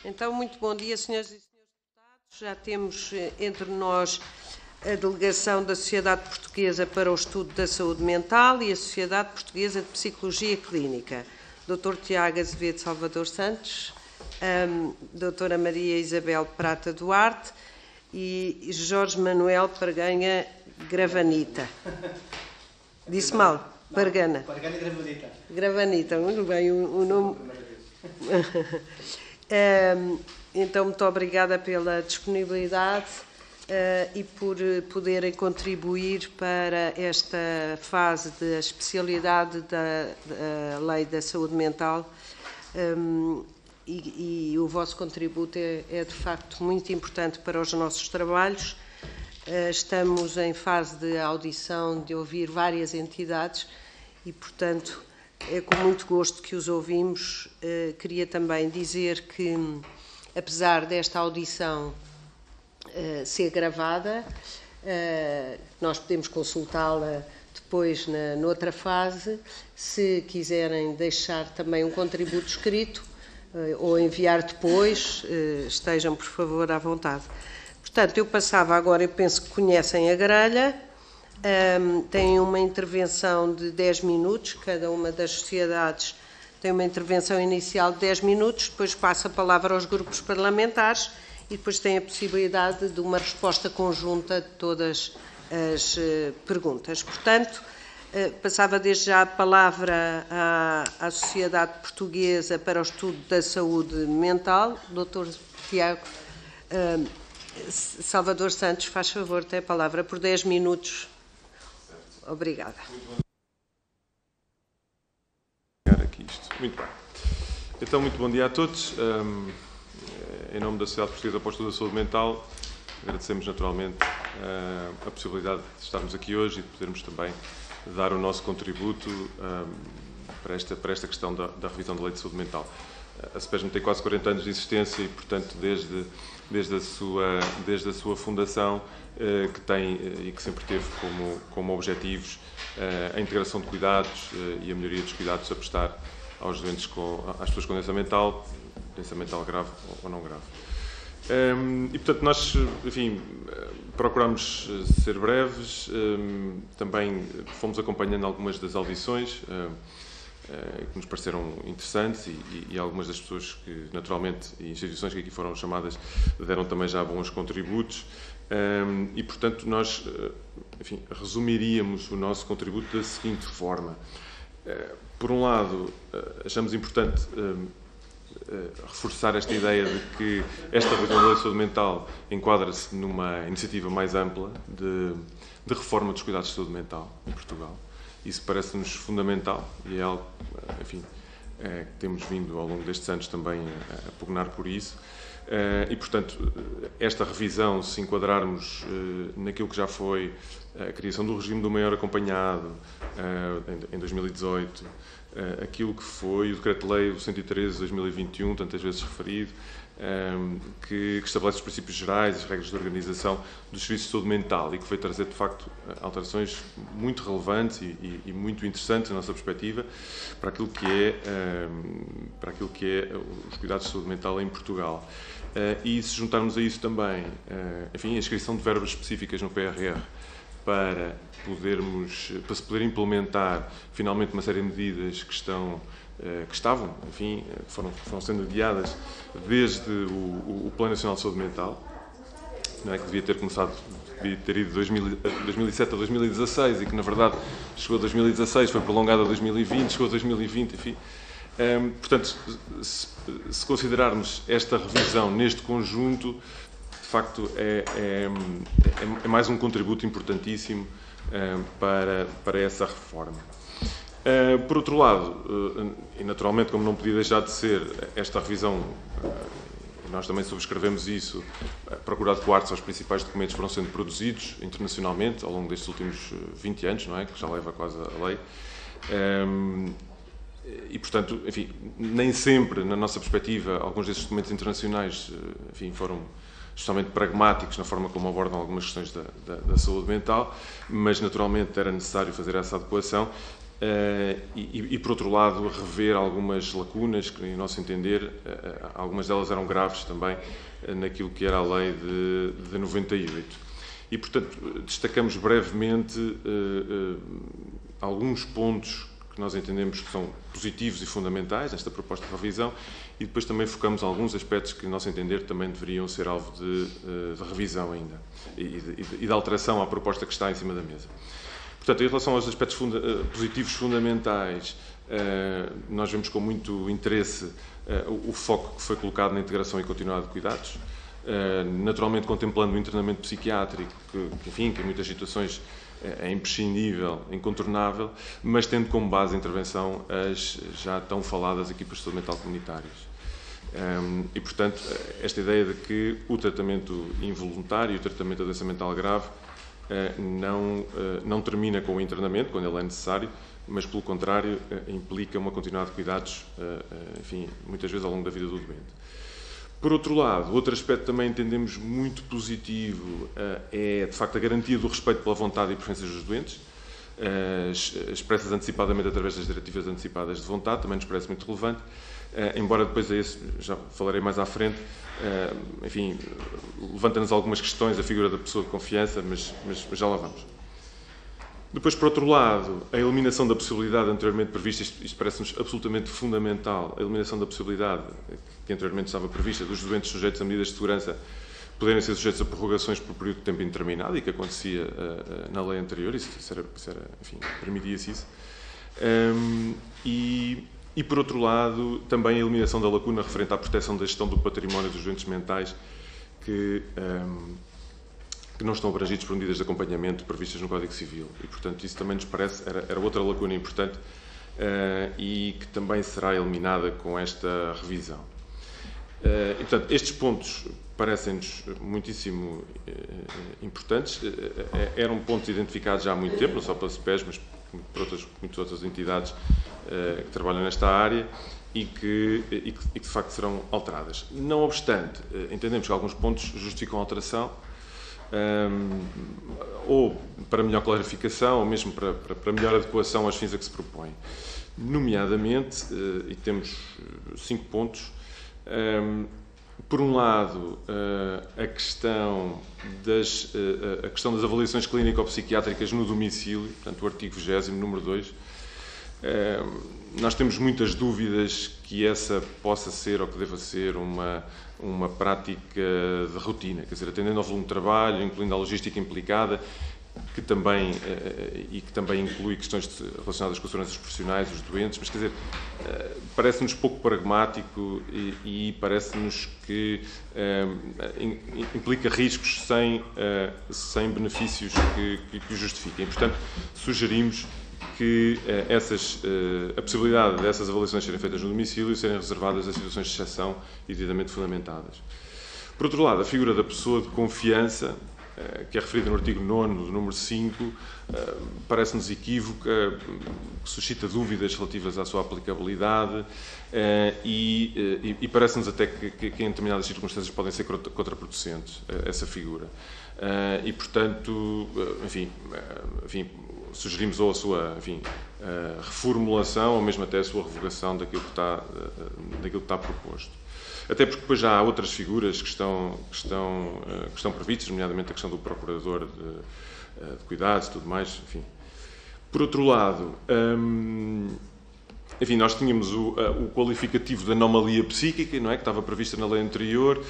Então, muito bom dia, senhoras e senhores deputados. Já temos entre nós a delegação da Sociedade Portuguesa para o Estudo da Saúde Mental e a Sociedade Portuguesa de Psicologia Clínica. Dr. Tiago Azevedo Salvador Santos, Doutora Maria Isabel Prata Duarte e Jorge Manuel Parganha Gravanita. Disse mal? Pargana. Pargana Gravanita. Gravanita, muito bem, o nome... Então, muito obrigada pela disponibilidade e por poderem contribuir para esta fase da especialidade da Lei da Saúde Mental e o vosso contributo é de facto muito importante para os nossos trabalhos. Estamos em fase de audição, de ouvir várias entidades e, portanto, é com muito gosto que os ouvimos. Queria também dizer que, apesar desta audição ser gravada, nós podemos consultá-la depois noutra fase. Se quiserem deixar também um contributo escrito ou enviar depois, estejam, por favor, à vontade. Portanto, eu passava agora, eu penso que conhecem a grelha. Tem uma intervenção de 10 minutos, cada uma das sociedades tem uma intervenção inicial de 10 minutos, depois passa a palavra aos grupos parlamentares e depois tem a possibilidade de uma resposta conjunta de todas as perguntas. Portanto, passava desde já a palavra à Sociedade Portuguesa para o Estudo da Saúde Mental. Dr. Tiago Salvador Santos, faz favor, tem a palavra por 10 minutos. Obrigada. Muito bem. Então, muito bom dia a todos. Em nome da Sociedade Portuguesa para o Estudo da Saúde Mental, agradecemos naturalmente a possibilidade de estarmos aqui hoje e de podermos também dar o nosso contributo para esta questão da revisão da Lei de Saúde Mental. A CEPESM tem quase 40 anos de existência e, portanto, desde a sua fundação, que tem e que sempre teve como objetivos a integração de cuidados e a melhoria dos cuidados a prestar aos doentes, às pessoas com doença mental grave ou não grave. E, portanto, nós, enfim, procuramos ser breves, também fomos acompanhando algumas das audições que nos pareceram interessantes e algumas das pessoas que, naturalmente, e instituições que aqui foram chamadas, deram também já bons contributos. E, portanto, nós, enfim, resumiríamos o nosso contributo da seguinte forma. Por um lado, achamos importante reforçar esta ideia de que esta revisão da Lei de Saúde Mental enquadra-se numa iniciativa mais ampla de reforma dos cuidados de saúde mental em Portugal. Isso parece-nos fundamental e é algo, enfim, que temos vindo ao longo destes anos também a pugnar por isso. E, portanto, esta revisão, se enquadrarmos naquilo que já foi a criação do regime do maior acompanhado em 2018, aquilo que foi o Decreto-Lei 113 de 2021, tantas vezes referido, que estabelece os princípios gerais, as regras de organização dos serviços de saúde mental e que foi trazer, de facto, alterações muito relevantes e muito interessantes, na nossa perspectiva, para aquilo que é os cuidados de saúde mental em Portugal. E se juntarmos a isso também, enfim, a inscrição de verbas específicas no PRR para se poder implementar finalmente uma série de medidas que estavam, enfim, foram sendo adiadas desde o Plano Nacional de Saúde Mental, não é, que devia ter ido de 2007 a 2016 e que, na verdade, chegou a 2016, foi prolongada a 2020, chegou a 2020, enfim. Portanto, se considerarmos esta revisão neste conjunto, de facto é mais um contributo importantíssimo para essa reforma. Por outro lado, e naturalmente, como não podia deixar de ser, esta revisão, nós também subscrevemos isso, procura adequar-se aos principais documentos que foram sendo produzidos internacionalmente ao longo destes últimos 20 anos, não é? Que já leva quase a lei. E, portanto, enfim, nem sempre, na nossa perspectiva, alguns desses documentos internacionais, enfim, foram justamente pragmáticos na forma como abordam algumas questões da saúde mental, mas naturalmente era necessário fazer essa adequação e, por outro lado, rever algumas lacunas que, em nosso entender, algumas delas eram graves também, naquilo que era a lei de 98. E, portanto, destacamos brevemente alguns pontos que nós entendemos que são positivos e fundamentais nesta proposta de revisão, e depois também focamos alguns aspectos que, em nosso entender, também deveriam ser alvo de revisão ainda e de alteração à proposta que está em cima da mesa. Portanto, em relação aos aspectos positivos fundamentais, nós vemos com muito interesse o foco que foi colocado na integração e continuidade de cuidados, naturalmente contemplando o internamento psiquiátrico, que em muitas situações é imprescindível, incontornável, mas tendo como base a intervenção as já tão faladas equipas de saúde mental comunitárias. E, portanto, esta ideia de que o tratamento involuntário e o tratamento da doença mental grave não termina com o internamento, quando ele é necessário, mas, pelo contrário, implica uma continuidade de cuidados, muitas vezes ao longo da vida do doente. Por outro lado, outro aspecto também entendemos muito positivo é, de facto, a garantia do respeito pela vontade e preferências dos doentes, expressas antecipadamente através das diretivas antecipadas de vontade, também nos parece muito relevante, embora depois a esse já falarei mais à frente, levanta-nos algumas questões a figura da pessoa de confiança, mas já lá vamos. Depois, por outro lado, a eliminação da possibilidade anteriormente prevista, isto parece-nos absolutamente fundamental, a eliminação da possibilidade que anteriormente estava prevista dos doentes sujeitos a medidas de segurança poderem ser sujeitos a prorrogações por período de tempo indeterminado, e que acontecia na lei anterior, permitia-se isso. E, por outro lado, também a eliminação da lacuna referente à proteção da gestão do património dos doentes mentais que não estão abrangidos por medidas de acompanhamento previstas no Código Civil. E, portanto, isso também nos parece, era outra lacuna importante e que também será eliminada com esta revisão. E, portanto, estes pontos parecem-nos muitíssimo importantes. Eram pontos identificados já há muito tempo, não só pela CEPES, mas por muitas outras entidades que trabalham nesta área e que, de facto, serão alteradas. Não obstante, entendemos que alguns pontos justificam a alteração, ou para melhor clarificação, ou mesmo para melhor adequação aos fins a que se propõe. Nomeadamente, e temos 5 pontos, por um lado, a questão das avaliações clínico-psiquiátricas no domicílio, portanto, o artigo 20º, número 2. Nós temos muitas dúvidas que essa possa ser ou que deva ser uma prática de rotina, quer dizer, atendendo ao volume de trabalho, incluindo a logística implicada, que também inclui questões relacionadas com a segurança dos profissionais, os doentes, mas, quer dizer, parece-nos pouco pragmático e parece-nos que implica riscos sem benefícios que o justifiquem. Portanto, sugerimos que a possibilidade dessas avaliações serem feitas no domicílio e serem reservadas a situações de exceção e devidamente fundamentadas. Por outro lado, a figura da pessoa de confiança, que é referida no artigo 9º, do número 5, parece-nos equívoca, suscita dúvidas relativas à sua aplicabilidade e parece-nos até que em determinadas circunstâncias podem ser contraproducentes essa figura. E, portanto, sugerimos ou a sua reformulação ou mesmo até a sua revogação daquilo que está proposto. Até porque depois já há outras figuras que estão previstas, nomeadamente a questão do procurador de cuidados e tudo mais, enfim. Por outro lado, nós tínhamos o qualificativo de anomalia psíquica, não é, que estava prevista na lei anterior.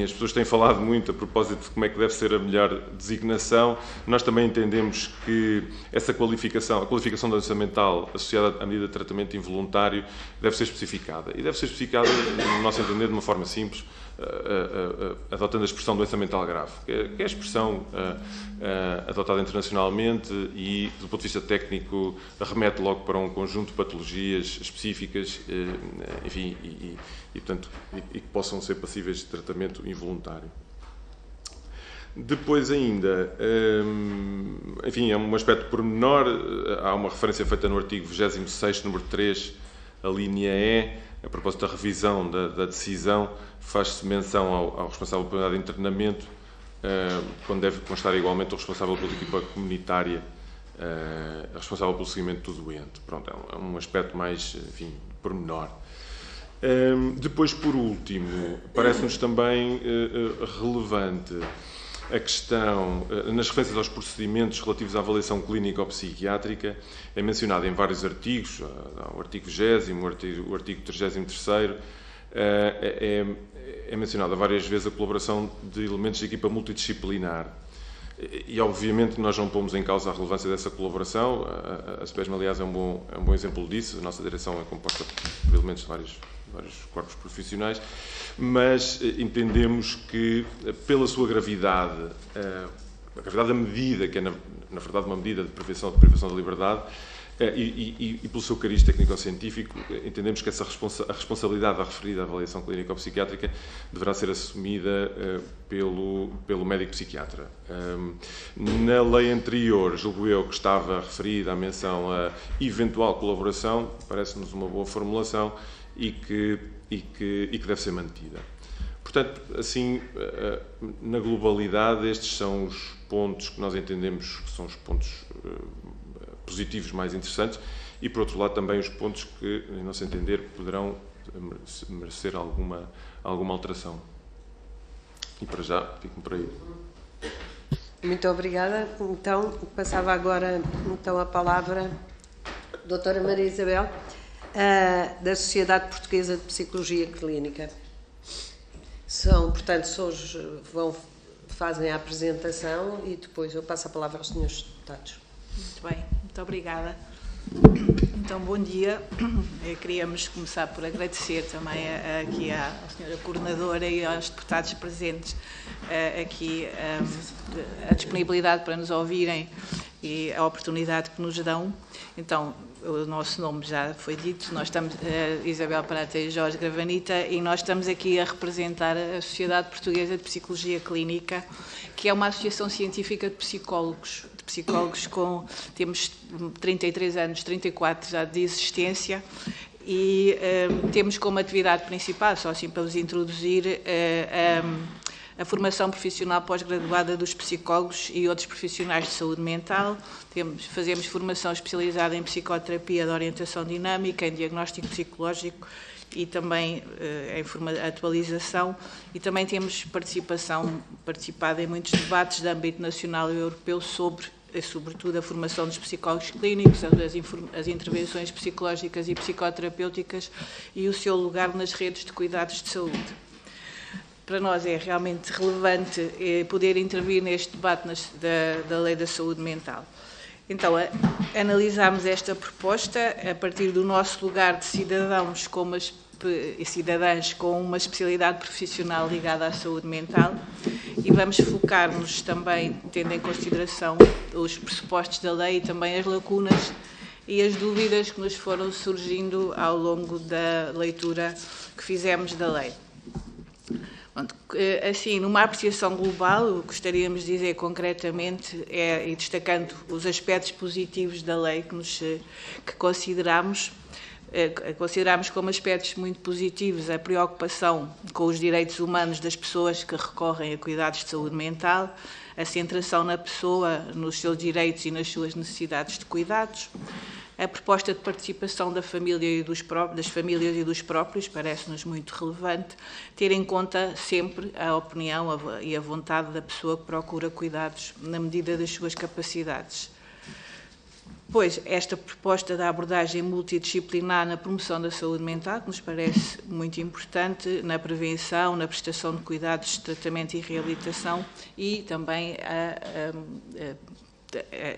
As pessoas têm falado muito a propósito de como é que deve ser a melhor designação. Nós também entendemos que essa qualificação, a qualificação da doença mental associada à medida de tratamento involuntário, deve ser especificada. E deve ser especificada, no nosso entender, de uma forma simples, adotando a expressão doença mental grave, que é a expressão adotada internacionalmente e, do ponto de vista técnico, remete logo para um conjunto de patologias específicas, portanto, que possam ser passíveis de tratamento involuntário. Depois ainda, é um aspecto pormenor, há uma referência feita no artigo 26º, número 3, a linha E, a propósito da revisão da decisão, faz-se menção ao responsável pela unidade de internamento, quando deve constar igualmente o responsável pela equipa comunitária responsável pelo seguimento do doente. Pronto, é um aspecto mais, enfim, pormenor. Depois, por último, parece-nos também relevante a questão, nas referências aos procedimentos relativos à avaliação clínica ou psiquiátrica, é mencionado em vários artigos, o artigo 20º, o artigo 33º, é mencionada várias vezes a colaboração de elementos de equipa multidisciplinar. E, obviamente, nós não pomos em causa a relevância dessa colaboração. A SPESM, aliás, é um bom exemplo disso. A nossa direção é composta por elementos de vários corpos profissionais, mas entendemos que, pela sua gravidade, a gravidade da medida, que é, na verdade, uma medida de privação da liberdade, e pelo seu cariz técnico-científico, entendemos que a responsabilidade da referida avaliação clínico-psiquiátrica deverá ser assumida pelo médico psiquiatra. Na lei anterior, julgo eu que estava referida a menção a eventual colaboração, parece-nos uma boa formulação e que deve ser mantida. Portanto, assim, na globalidade, estes são os pontos que nós entendemos que são os pontos positivos mais interessantes e, por outro lado, também os pontos que, em nosso entender, poderão merecer alguma alteração. E, para já, fico por aí. Muito obrigada. Então, passava agora a palavra à doutora Maria Isabel, da Sociedade Portuguesa de Psicologia Clínica. Portanto, fazem a apresentação e depois eu passo a palavra aos senhores deputados. Muito bem, muito obrigada. Então, bom dia. Queríamos começar por agradecer também aqui à senhora coordenadora e aos deputados presentes aqui a disponibilidade para nos ouvirem e a oportunidade que nos dão. Então, o nosso nome já foi dito, nós estamos, Isabel Prata e Jorge Gravanita, e nós estamos aqui a representar a Sociedade Portuguesa de Psicologia Clínica, que é uma associação científica de psicólogos temos 33 anos, 34 já de existência, e temos como atividade principal, só assim para vos introduzir, a formação profissional pós-graduada dos psicólogos e outros profissionais de saúde mental. Fazemos formação especializada em psicoterapia de orientação dinâmica, em diagnóstico psicológico e também em atualização, e também temos participado em muitos debates de âmbito nacional e europeu sobretudo a formação dos psicólogos clínicos, as intervenções psicológicas e psicoterapêuticas e o seu lugar nas redes de cuidados de saúde. Para nós é realmente relevante poder intervir neste debate da Lei da Saúde Mental. Então, analisámos esta proposta a partir do nosso lugar de cidadãos e cidadãs com uma especialidade profissional ligada à saúde mental, e vamos focar-nos também, tendo em consideração os pressupostos da lei e também as lacunas e as dúvidas que nos foram surgindo ao longo da leitura que fizemos da lei. Assim, numa apreciação global, gostaríamos de dizer concretamente, e destacando os aspectos positivos da lei que consideramos como aspectos muito positivos a preocupação com os direitos humanos das pessoas que recorrem a cuidados de saúde mental, a centração na pessoa, nos seus direitos e nas suas necessidades de cuidados, a proposta de participação das famílias e dos próprios, parece-nos muito relevante, ter em conta sempre a opinião e a vontade da pessoa que procura cuidados na medida das suas capacidades. Pois, esta proposta da abordagem multidisciplinar na promoção da saúde mental, que nos parece muito importante, na prevenção, na prestação de cuidados de tratamento e reabilitação, e também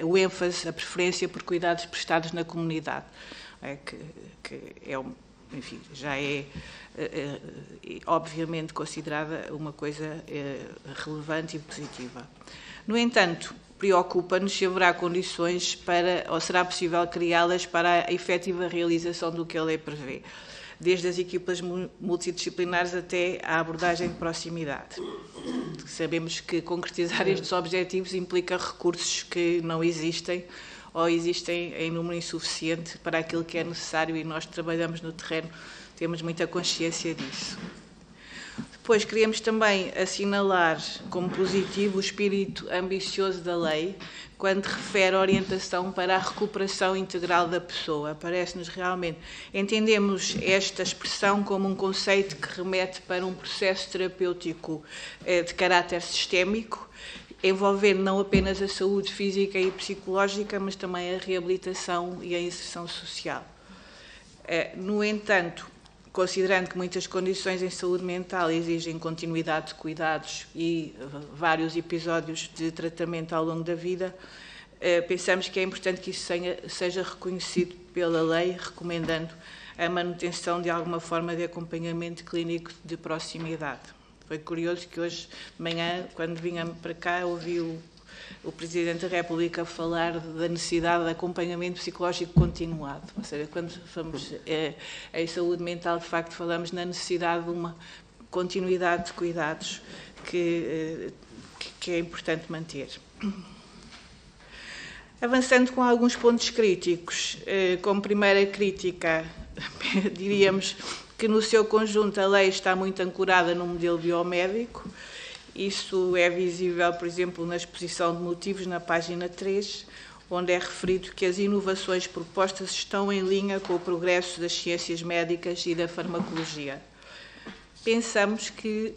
o ênfase, a preferência por cuidados prestados na comunidade, enfim, já é obviamente considerada uma coisa relevante e positiva. No entanto, preocupa-nos se haverá condições ou será possível criá-las para a efetiva realização do que a lei prevê, desde as equipas multidisciplinares até à abordagem de proximidade. Sabemos que concretizar estes objetivos implica recursos que não existem ou existem em número insuficiente para aquilo que é necessário, e nós trabalhamos no terreno, temos muita consciência disso. Depois, queríamos também assinalar como positivo o espírito ambicioso da lei, quando refere a orientação para a recuperação integral da pessoa. Parece-nos realmente, entendemos esta expressão como um conceito que remete para um processo terapêutico de caráter sistémico, envolvendo não apenas a saúde física e psicológica, mas também a reabilitação e a inserção social. No entanto, considerando que muitas condições em saúde mental exigem continuidade de cuidados e vários episódios de tratamento ao longo da vida, pensamos que é importante que isso seja reconhecido pela lei, recomendando a manutenção de alguma forma de acompanhamento clínico de proximidade. Foi curioso que hoje de manhã, quando vinha para cá, ouvi o Presidente da República falar da necessidade de acompanhamento psicológico continuado. Ou seja, quando falamos em saúde mental, de facto, falamos na necessidade de uma continuidade de cuidados que é importante manter. Avançando com alguns pontos críticos, como primeira crítica, diríamos que no seu conjunto a lei está muito ancorada no modelo biomédico. Isso é visível, por exemplo, na exposição de motivos, na página 3, onde é referido que as inovações propostas estão em linha com o progresso das ciências médicas e da farmacologia. Pensamos que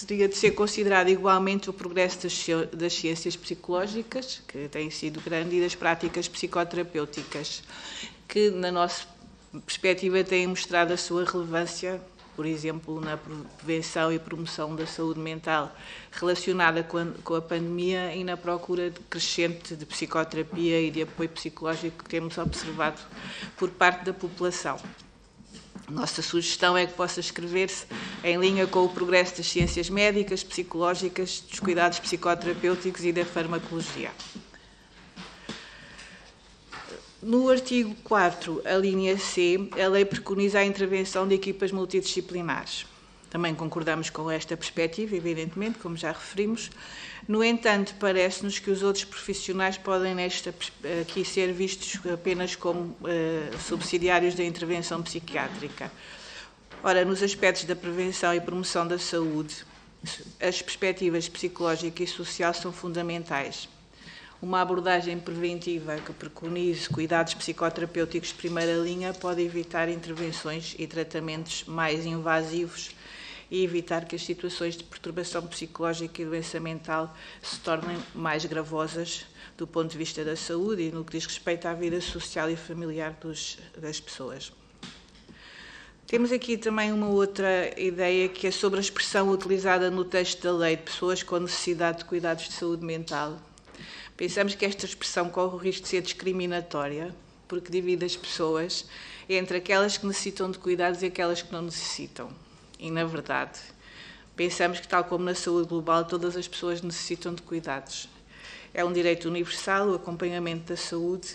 teria de ser considerado igualmente o progresso das ciências psicológicas, que tem sido grande, e das práticas psicoterapêuticas, que, na nossa perspectiva, têm mostrado a sua relevância, por exemplo, na prevenção e promoção da saúde mental relacionada com a pandemia e na procura crescente de psicoterapia e de apoio psicológico que temos observado por parte da população. Nossa sugestão é que possa escrever-se em linha com o progresso das ciências médicas, psicológicas, dos cuidados psicoterapêuticos e da farmacologia. No artigo 4, a linha C, a lei preconiza a intervenção de equipas multidisciplinares. Também concordamos com esta perspectiva, evidentemente, como já referimos. No entanto, parece-nos que os outros profissionais podem aqui ser vistos apenas como subsidiários da intervenção psiquiátrica. Ora, nos aspectos da prevenção e promoção da saúde, as perspectivas psicológica e social são fundamentais. Uma abordagem preventiva que preconize cuidados psicoterapêuticos de primeira linha pode evitar intervenções e tratamentos mais invasivos e evitar que as situações de perturbação psicológica e doença mental se tornem mais gravosas do ponto de vista da saúde e no que diz respeito à vida social e familiar das pessoas. Temos aqui também uma outra ideia que é sobre a expressão utilizada no texto da lei de pessoas com necessidade de cuidados de saúde mental. Pensamos que esta expressão corre o risco de ser discriminatória, porque divide as pessoas entre aquelas que necessitam de cuidados e aquelas que não necessitam. E, na verdade, pensamos que, tal como na saúde global, todas as pessoas necessitam de cuidados. É um direito universal o acompanhamento da saúde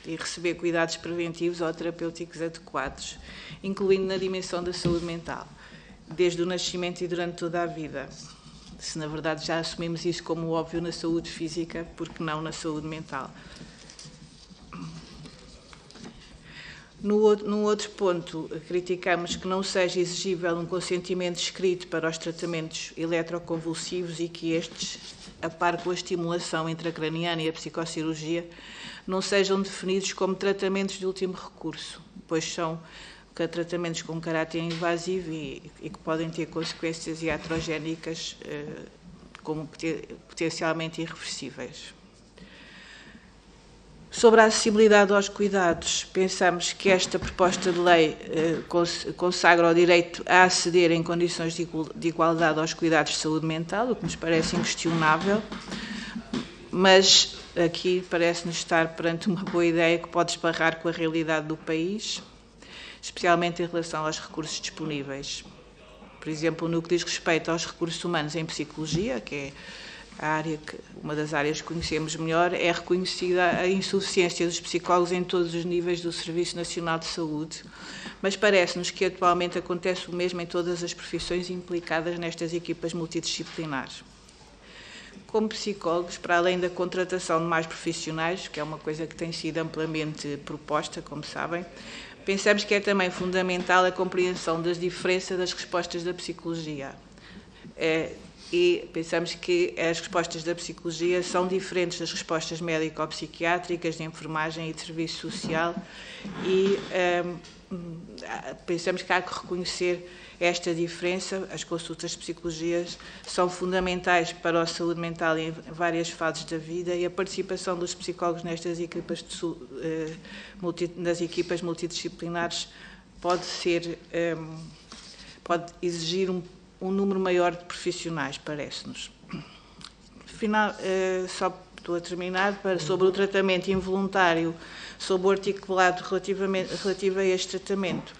e receber cuidados preventivos ou terapêuticos adequados, incluindo na dimensão da saúde mental, desde o nascimento e durante toda a vida. Se, na verdade, já assumimos isso como óbvio na saúde física, porque não na saúde mental. Num outro ponto, criticamos que não seja exigível um consentimento escrito para os tratamentos eletroconvulsivos e que estes, a par com a estimulação intracraniana e a psicocirurgia, não sejam definidos como tratamentos de último recurso, pois são tratamentos com caráter invasivo e que podem ter consequências iatrogénicas como potencialmente irreversíveis. Sobre a acessibilidade aos cuidados, pensamos que esta proposta de lei consagra o direito a aceder em condições de igualdade aos cuidados de saúde mental, o que nos parece inquestionável, mas aqui parece-nos estar perante uma boa ideia que pode esbarrar com a realidade do país, especialmente em relação aos recursos disponíveis. Por exemplo, no que diz respeito aos recursos humanos em psicologia, que é uma das áreas que conhecemos melhor, é reconhecida a insuficiência dos psicólogos em todos os níveis do Serviço Nacional de Saúde, mas parece-nos que atualmente acontece o mesmo em todas as profissões implicadas nestas equipas multidisciplinares. Como psicólogos, para além da contratação de mais profissionais, que é uma coisa que tem sido amplamente proposta, como sabem, pensamos que é também fundamental a compreensão das diferenças das respostas da psicologia. e pensamos que as respostas da psicologia são diferentes das respostas médico-psiquiátricas, de enfermagem e de serviço social, e pensamos que há que reconhecer esta diferença. As consultas de psicologia são fundamentais para a saúde mental em várias fases da vida, e a participação dos psicólogos nestas equipas, nas equipas multidisciplinares pode exigir um número maior de profissionais, parece-nos. Só estou a terminar, sobre o tratamento involuntário, sobre o articulado relativo a este tratamento.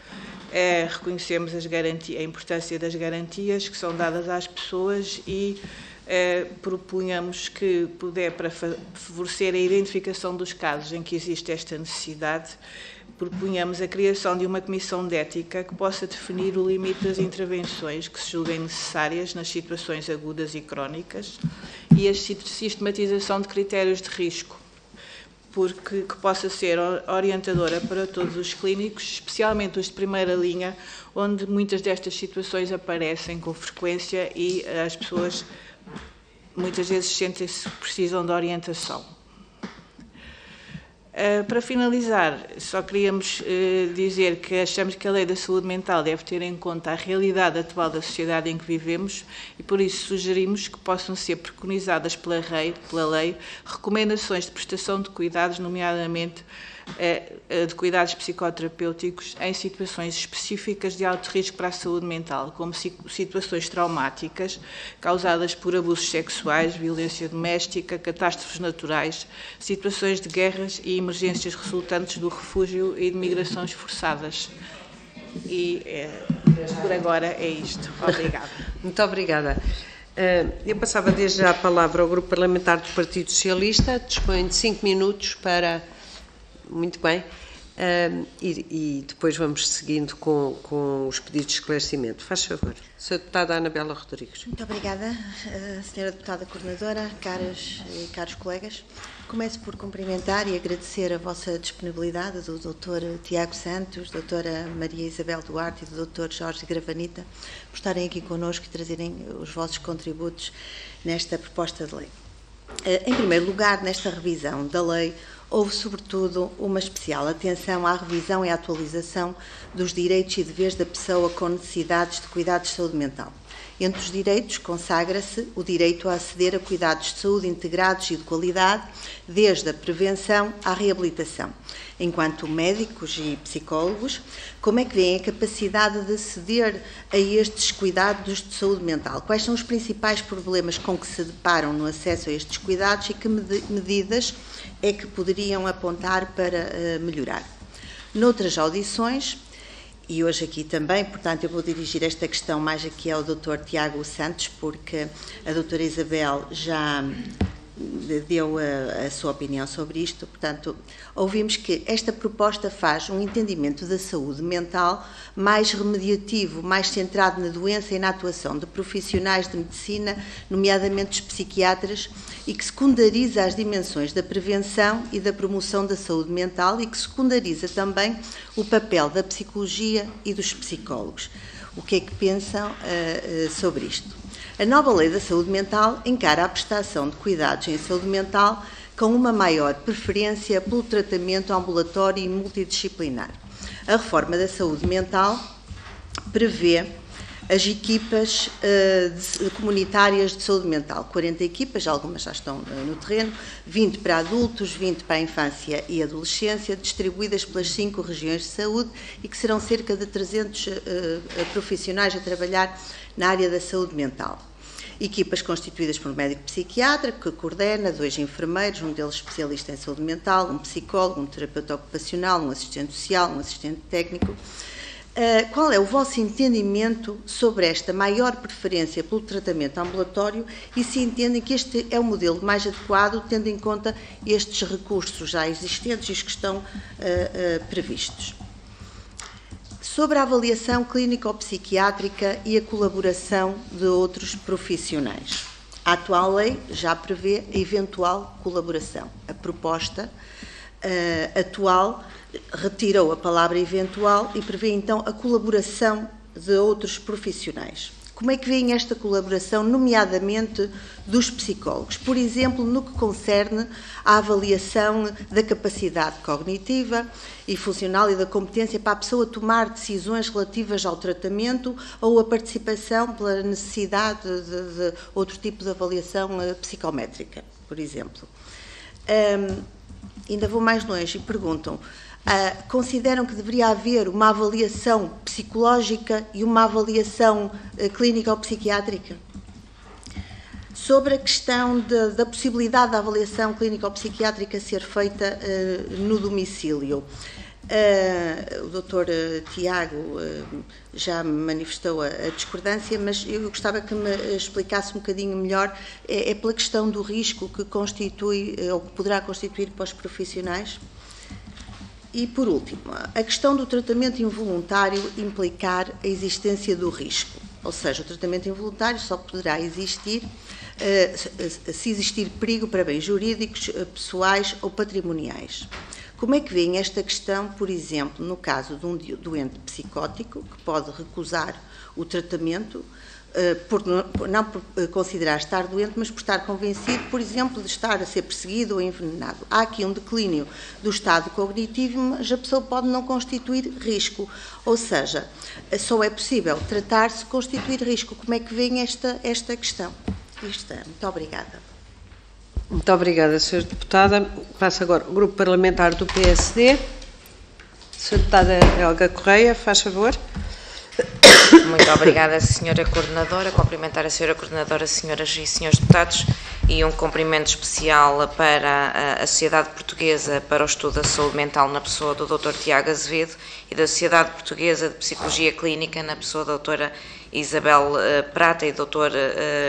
Reconhecemos a importância das garantias que são dadas às pessoas e propunhamos que, para favorecer a identificação dos casos em que existe esta necessidade, propunhamos a criação de uma comissão de ética que possa definir o limite das intervenções que se julguem necessárias nas situações agudas e crónicas, e a sistematização de critérios de risco, que possa ser orientadora para todos os clínicos, especialmente os de primeira linha, onde muitas destas situações aparecem com frequência e as pessoas muitas vezes sentem-se que precisam de orientação. Para finalizar, só queríamos dizer que achamos que a Lei da Saúde Mental deve ter em conta a realidade atual da sociedade em que vivemos, e por isso sugerimos que possam ser preconizadas pela lei recomendações de prestação de cuidados, nomeadamente de cuidados psicoterapêuticos em situações específicas de alto risco para a saúde mental, como situações traumáticas causadas por abusos sexuais, violência doméstica, catástrofes naturais, situações de guerras e emergências resultantes do refúgio e de migrações forçadas. E por agora é isto. Obrigada. Muito obrigada. Eu passava desde já a palavra ao Grupo Parlamentar do Partido Socialista. Dispõe de 5 minutos para... Muito bem. E depois vamos seguindo com os pedidos de esclarecimento. Faz favor. Sra. Deputada Anabela Rodrigues. Muito obrigada, Sra. Deputada Coordenadora, caras e caros colegas. Começo por cumprimentar e agradecer a vossa disponibilidade do Dr. Tiago Santos, Dra. Maria Isabel Duarte e do Dr. Jorge Gravanita, por estarem aqui connosco e trazerem os vossos contributos nesta proposta de lei. Em primeiro lugar, nesta revisão da lei, houve, sobretudo, uma especial atenção à revisão e à atualização dos direitos e deveres da pessoa com necessidades de cuidados de saúde mental. Entre os direitos, consagra-se o direito a aceder a cuidados de saúde integrados e de qualidade, desde a prevenção à reabilitação. Enquanto médicos e psicólogos, como é que veem a capacidade de aceder a estes cuidados de saúde mental? Quais são os principais problemas com que se deparam no acesso a estes cuidados e que medidas é que poderiam apontar para melhorar? Noutras audições, e hoje aqui também, portanto, eu vou dirigir esta questão mais aqui ao Dr. Tiago Santos, porque a doutora Isabel já deu a sua opinião sobre isto. Portanto, ouvimos que esta proposta faz um entendimento da saúde mental mais remediativo, mais centrado na doença e na atuação de profissionais de medicina, nomeadamente os psiquiatras, e que secundariza as dimensões da prevenção e da promoção da saúde mental, e que secundariza também o papel da psicologia e dos psicólogos. O que é que pensam sobre isto? A nova Lei da Saúde Mental encara a prestação de cuidados em saúde mental com uma maior preferência pelo tratamento ambulatório e multidisciplinar. A reforma da saúde mental prevê as equipas comunitárias de saúde mental, 40 equipas, algumas já estão no terreno, 20 para adultos, 20 para a infância e adolescência, distribuídas pelas 5 regiões de saúde, e que serão cerca de 300 profissionais a trabalhar na área da saúde mental. Equipas constituídas por um médico psiquiatra, que coordena, 2 enfermeiros, um deles especialista em saúde mental, um psicólogo, um terapeuta ocupacional, um assistente social, um assistente técnico. Qual é o vosso entendimento sobre esta maior preferência pelo tratamento ambulatório, e se entendem que este é o modelo mais adequado, tendo em conta estes recursos já existentes e os que estão previstos? Sobre a avaliação clínico-psiquiátrica e a colaboração de outros profissionais. A atual lei já prevê a eventual colaboração. A proposta atual retirou a palavra eventual e prevê então a colaboração de outros profissionais. Como é que veem esta colaboração, nomeadamente dos psicólogos? Por exemplo, no que concerne à avaliação da capacidade cognitiva e funcional e da competência para a pessoa tomar decisões relativas ao tratamento ou a participação pela necessidade de outro tipo de avaliação psicométrica, por exemplo. Ainda vou mais longe e perguntam: consideram que deveria haver uma avaliação psicológica e uma avaliação clínica ou psiquiátrica? Sobre a questão da possibilidade da avaliação clínica ou psiquiátrica ser feita no domicílio, o Dr. Tiago já manifestou a discordância, mas eu gostava que me explicasse um bocadinho melhor, é pela questão do risco que constitui, ou que poderá constituir para os profissionais. E, por último, a questão do tratamento involuntário implicar a existência do risco, ou seja, o tratamento involuntário só poderá existir se existir perigo para bens jurídicos, pessoais ou patrimoniais. Como é que veem esta questão, por exemplo, no caso de um doente psicótico que pode recusar o tratamento não por considerar estar doente, mas por estar convencido, por exemplo, de estar a ser perseguido ou envenenado? Há aqui um declínio do estado cognitivo, mas a pessoa pode não constituir risco, ou seja, só é possível tratar-se constituir risco. Como é que veem esta questão? Muito obrigada. Muito obrigada, Sra. Deputada. Passo agora ao Grupo Parlamentar do PSD. Sra. Deputada Helga Correia, faz favor. Muito obrigada, Sra. Coordenadora. Cumprimentar a Sra. Coordenadora, Senhoras e Senhores Deputados, e um cumprimento especial para a Sociedade Portuguesa para o Estudo da Saúde Mental na pessoa do Dr. Tiago Azevedo e da Sociedade Portuguesa de Psicologia Clínica na pessoa da Dra. Isabel Prata e Dr.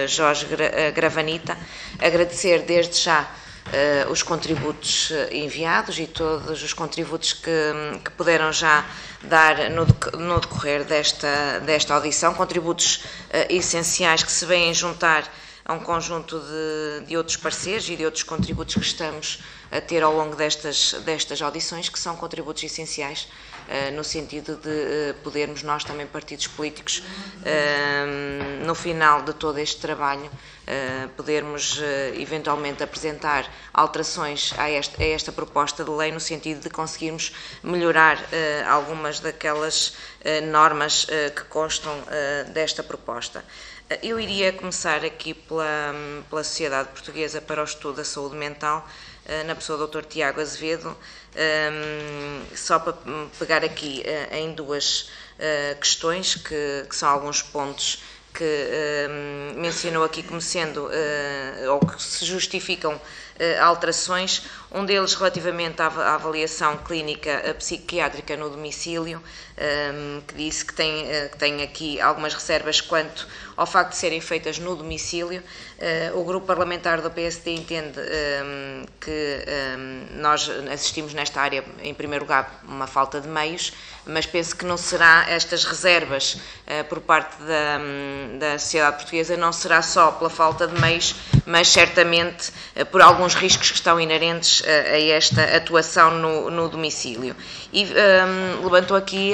Jorge Gravanita. Agradecer desde já os contributos enviados e todos os contributos que puderam já dar no decorrer desta audição, contributos essenciais que se vêm juntar a um conjunto de outros pareceres e de outros contributos que estamos a ter ao longo destas audições, que são contributos essenciais no sentido de podermos nós, também partidos políticos, no final de todo este trabalho, podermos eventualmente apresentar alterações a esta proposta de lei, no sentido de conseguirmos melhorar algumas daquelas normas que constam desta proposta. Eu iria começar aqui pela Sociedade Portuguesa para o Estudo da Saúde Mental, na pessoa do Dr. Tiago Azevedo, só para pegar aqui em duas questões, que são alguns pontos que mencionou aqui como sendo, ou que se justificam alterações, um deles relativamente à avaliação clínica psiquiátrica no domicílio, que disse que tem aqui algumas reservas quanto ao facto de serem feitas no domicílio. O grupo parlamentar do PSD entende que nós assistimos nesta área, em primeiro lugar, uma falta de meios, mas penso que não será estas reservas por parte da sociedade portuguesa, não será só pela falta de meios, mas certamente por alguns riscos que estão inerentes a esta atuação no domicílio. E levantou aqui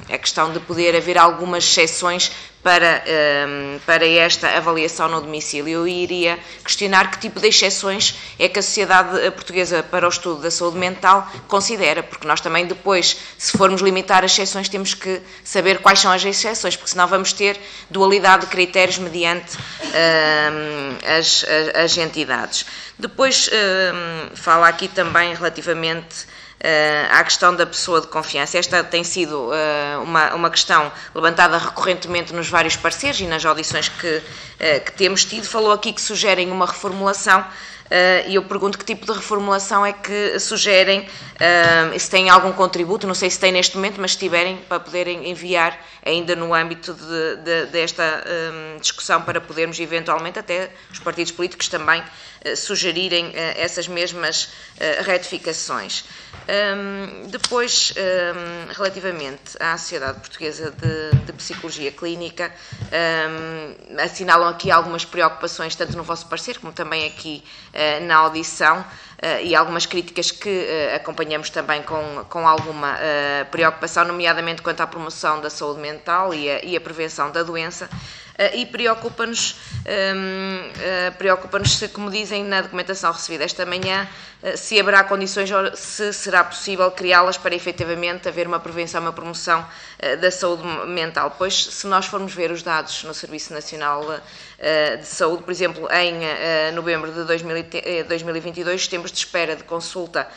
a questão de poder haver algumas exceções para esta avaliação no domicílio. Eu iria questionar que tipo de exceções é que a Sociedade Portuguesa para o Estudo da Saúde Mental considera, porque nós também depois, se formos limitar as exceções, temos que saber quais são as exceções, porque senão vamos ter dualidade de critérios mediante as entidades. Depois fala aqui também relativamente à questão da pessoa de confiança. Esta tem sido uma questão levantada recorrentemente nos vários pareceres e nas audições que temos tido. Falou aqui que sugerem uma reformulação, e eu pergunto que tipo de reformulação é que sugerem, se têm algum contributo, não sei se têm neste momento, mas se tiverem, para poderem enviar ainda no âmbito desta discussão, para podermos eventualmente, até os partidos políticos também, sugerirem essas mesmas retificações. Depois, relativamente à Sociedade Portuguesa de Psicologia Clínica, assinalam aqui algumas preocupações, tanto no vosso parecer como também aqui na audição, e algumas críticas que acompanhamos também com alguma preocupação, nomeadamente quanto à promoção da saúde mental e a prevenção da doença. E preocupa-nos, como dizem na documentação recebida esta manhã, se haverá condições ou se será possível criá-las para efetivamente haver uma prevenção e uma promoção da saúde mental. Pois, se nós formos ver os dados no Serviço Nacional de Saúde, por exemplo, em novembro de 2022, os tempos de espera de consulta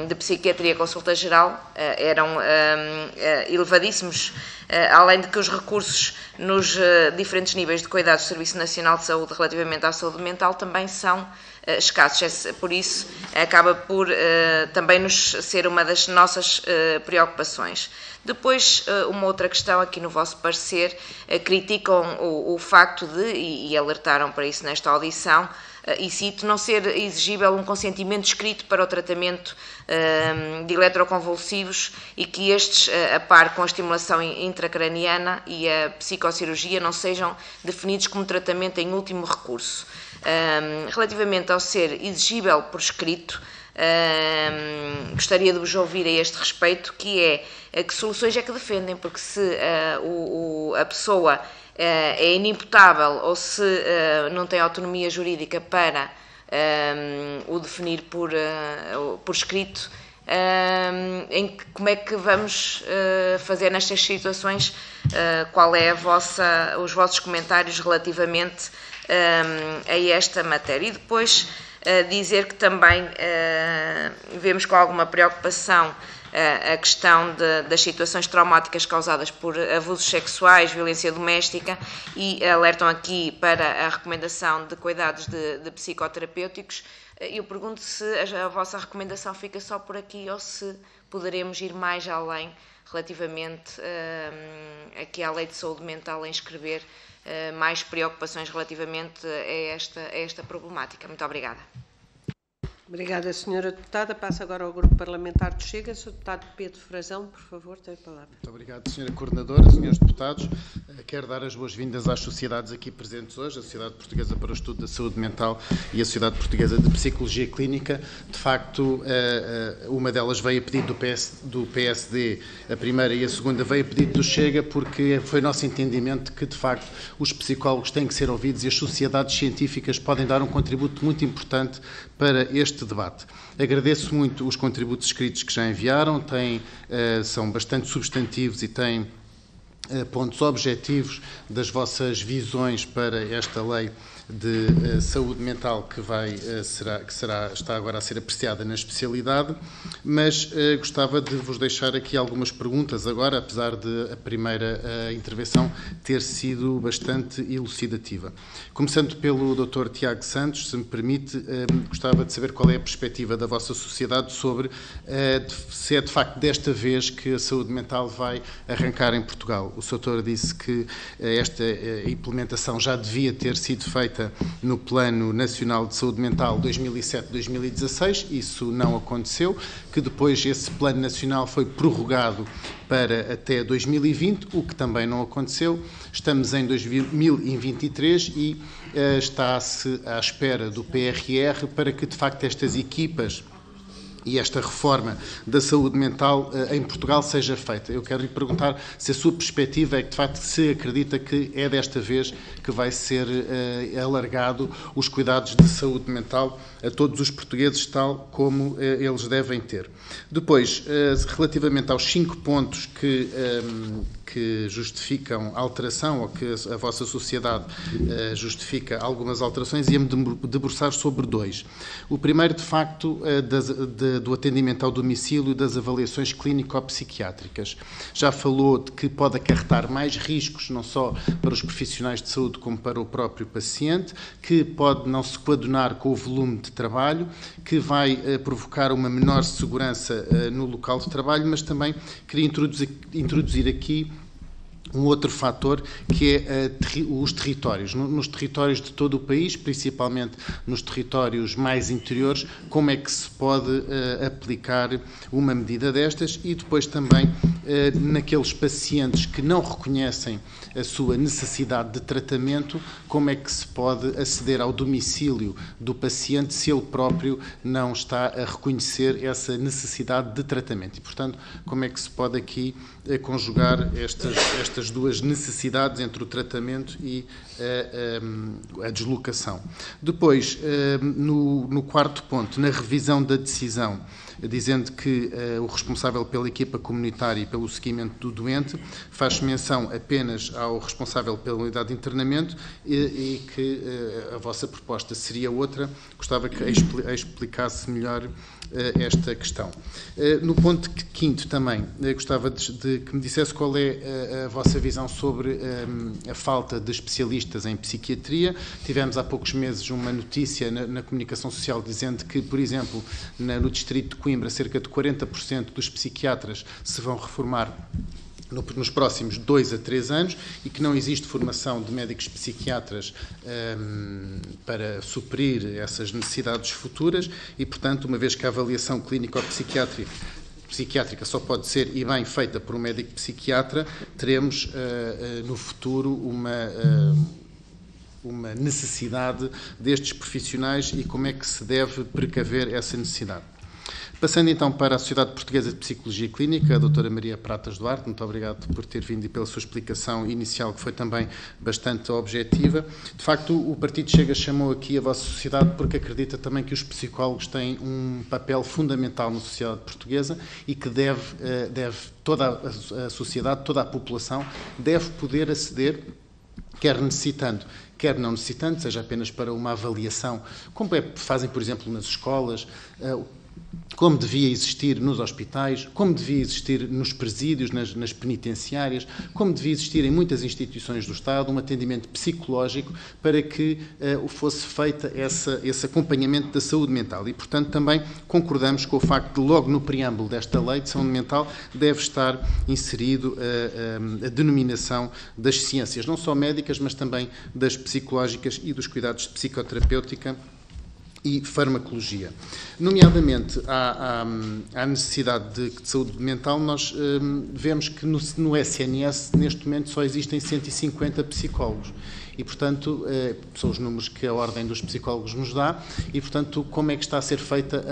de psiquiatria, consulta geral, eram elevadíssimos, além de que os recursos nos diferentes níveis de cuidados do Serviço Nacional de Saúde relativamente à saúde mental também são escassos. Por isso, acaba por também nos ser uma das nossas preocupações. Depois, uma outra questão aqui no vosso parecer, criticam o facto de, e alertaram para isso nesta audição, e cito, não ser exigível um consentimento escrito para o tratamento de eletroconvulsivos e que estes, a par com a estimulação intracraniana e a psicocirurgia, não sejam definidos como tratamento em último recurso. Relativamente ao ser exigível por escrito, gostaria de vos ouvir a este respeito, que é que soluções é que defendem, porque se a pessoa é inimputável ou se não tem autonomia jurídica para o definir por escrito, como é que vamos fazer nestas situações? Qual é os vossos comentários relativamente a esta matéria? E depois dizer que também vemos com alguma preocupação a questão das situações traumáticas causadas por abusos sexuais, violência doméstica, e alertam aqui para a recomendação de cuidados de psicoterapêuticos. Eu pergunto se a vossa recomendação fica só por aqui ou se poderemos ir mais além relativamente aqui à Lei de Saúde Mental, em inscrever mais preocupações relativamente a esta problemática. Muito obrigada. Obrigada, Sra. Deputada. Passo agora ao Grupo Parlamentar do Chega. Sr. Deputado Pedro Frazão, por favor, tem a palavra. Muito obrigado, Sra. Coordenadora, Srs. Deputados. Quero dar as boas-vindas às sociedades aqui presentes hoje, a Sociedade Portuguesa para o Estudo da Saúde Mental e a Sociedade Portuguesa de Psicologia Clínica. De facto, uma delas veio a pedido do PSD, a primeira, e a segunda veio a pedido do Chega, porque foi nosso entendimento que, de facto, os psicólogos têm que ser ouvidos e as sociedades científicas podem dar um contributo muito importante para este debate. Agradeço muito os contributos escritos que já enviaram, são bastante substantivos e têm pontos objetivos das vossas visões para esta lei de saúde mental que está agora a ser apreciada na especialidade, mas gostava de vos deixar aqui algumas perguntas agora, apesar de a primeira intervenção ter sido bastante elucidativa. Começando pelo Dr. Tiago Santos, se me permite, gostava de saber qual é a perspectiva da vossa sociedade sobre se é de facto desta vez que a saúde mental vai arrancar em Portugal. O Sr. disse que esta implementação já devia ter sido feita no Plano Nacional de Saúde Mental 2007-2016, isso não aconteceu, que depois esse Plano Nacional foi prorrogado para até 2020, o que também não aconteceu. Estamos em 2023 e está-se à espera do PRR para que, de facto, estas equipas e esta reforma da saúde mental em Portugal seja feita. Eu quero lhe perguntar se a sua perspectiva é que, de facto, se acredita que é desta vez que vai ser alargado os cuidados de saúde mental a todos os portugueses, tal como eles devem ter. Depois, relativamente aos 5 pontos que justificam alteração, ou que a vossa sociedade justifica algumas alterações, ia-me debruçar sobre 2. O primeiro, de facto, do atendimento ao domicílio, das avaliações clínico-psiquiátricas. Já falou de que pode acarretar mais riscos, não só para os profissionais de saúde, como para o próprio paciente, que pode não se coadunar com o volume de trabalho, que vai provocar uma menor segurança no local de trabalho, mas também queria introduzir aqui um outro fator, que é os territórios. Nos territórios de todo o país, principalmente nos territórios mais interiores, como é que se pode aplicar uma medida destas, e depois também naqueles pacientes que não reconhecem a sua necessidade de tratamento, como é que se pode aceder ao domicílio do paciente se ele próprio não está a reconhecer essa necessidade de tratamento. E, portanto, como é que se pode aqui conjugar estas duas necessidades entre o tratamento e a deslocação. Depois, no quarto ponto, na revisão da decisão, dizendo que o responsável pela equipa comunitária e pelo seguimento do doente faz menção apenas ao responsável pela unidade de internamento e que a vossa proposta seria outra. Gostava que explicasse melhor esta questão. No ponto quinto também, gostava de que me dissesse qual é a vossa visão sobre a falta de especialistas em psiquiatria. Tivemos há poucos meses uma notícia na comunicação social dizendo que, por exemplo, no distrito de Coimbra, cerca de 40% dos psiquiatras se vão reformar nos próximos 2 a 3 anos e que não existe formação de médicos psiquiatras para suprir essas necessidades futuras e, portanto, uma vez que a avaliação clínico-psiquiátrica só pode ser e bem feita por um médico psiquiatra, teremos no futuro uma necessidade destes profissionais e como é que se deve precaver essa necessidade. Passando então para a Sociedade Portuguesa de Psicologia Clínica, a doutora Maria Pratas Duarte, muito obrigado por ter vindo e pela sua explicação inicial, que foi também bastante objetiva. De facto, o Partido Chega chamou aqui a vossa sociedade porque acredita também que os psicólogos têm um papel fundamental na sociedade portuguesa e que toda a sociedade, toda a população, deve poder aceder, quer necessitando, quer não necessitando, seja apenas para uma avaliação, como fazem, por exemplo, nas escolas, como devia existir nos hospitais, como devia existir nos presídios, nas penitenciárias, como devia existir em muitas instituições do Estado, um atendimento psicológico para que fosse feita esse acompanhamento da saúde mental. E, portanto, também concordamos com o facto de, logo no preâmbulo desta lei de saúde mental, deve estar inserido a denominação das ciências, não só médicas, mas também das psicológicas e dos cuidados de psicoterapêutica e farmacologia. Nomeadamente, à necessidade de saúde mental, nós vemos que no SNS, neste momento, só existem 150 psicólogos. E, portanto, são os números que a Ordem dos Psicólogos nos dá. E, portanto, como é que está a ser feita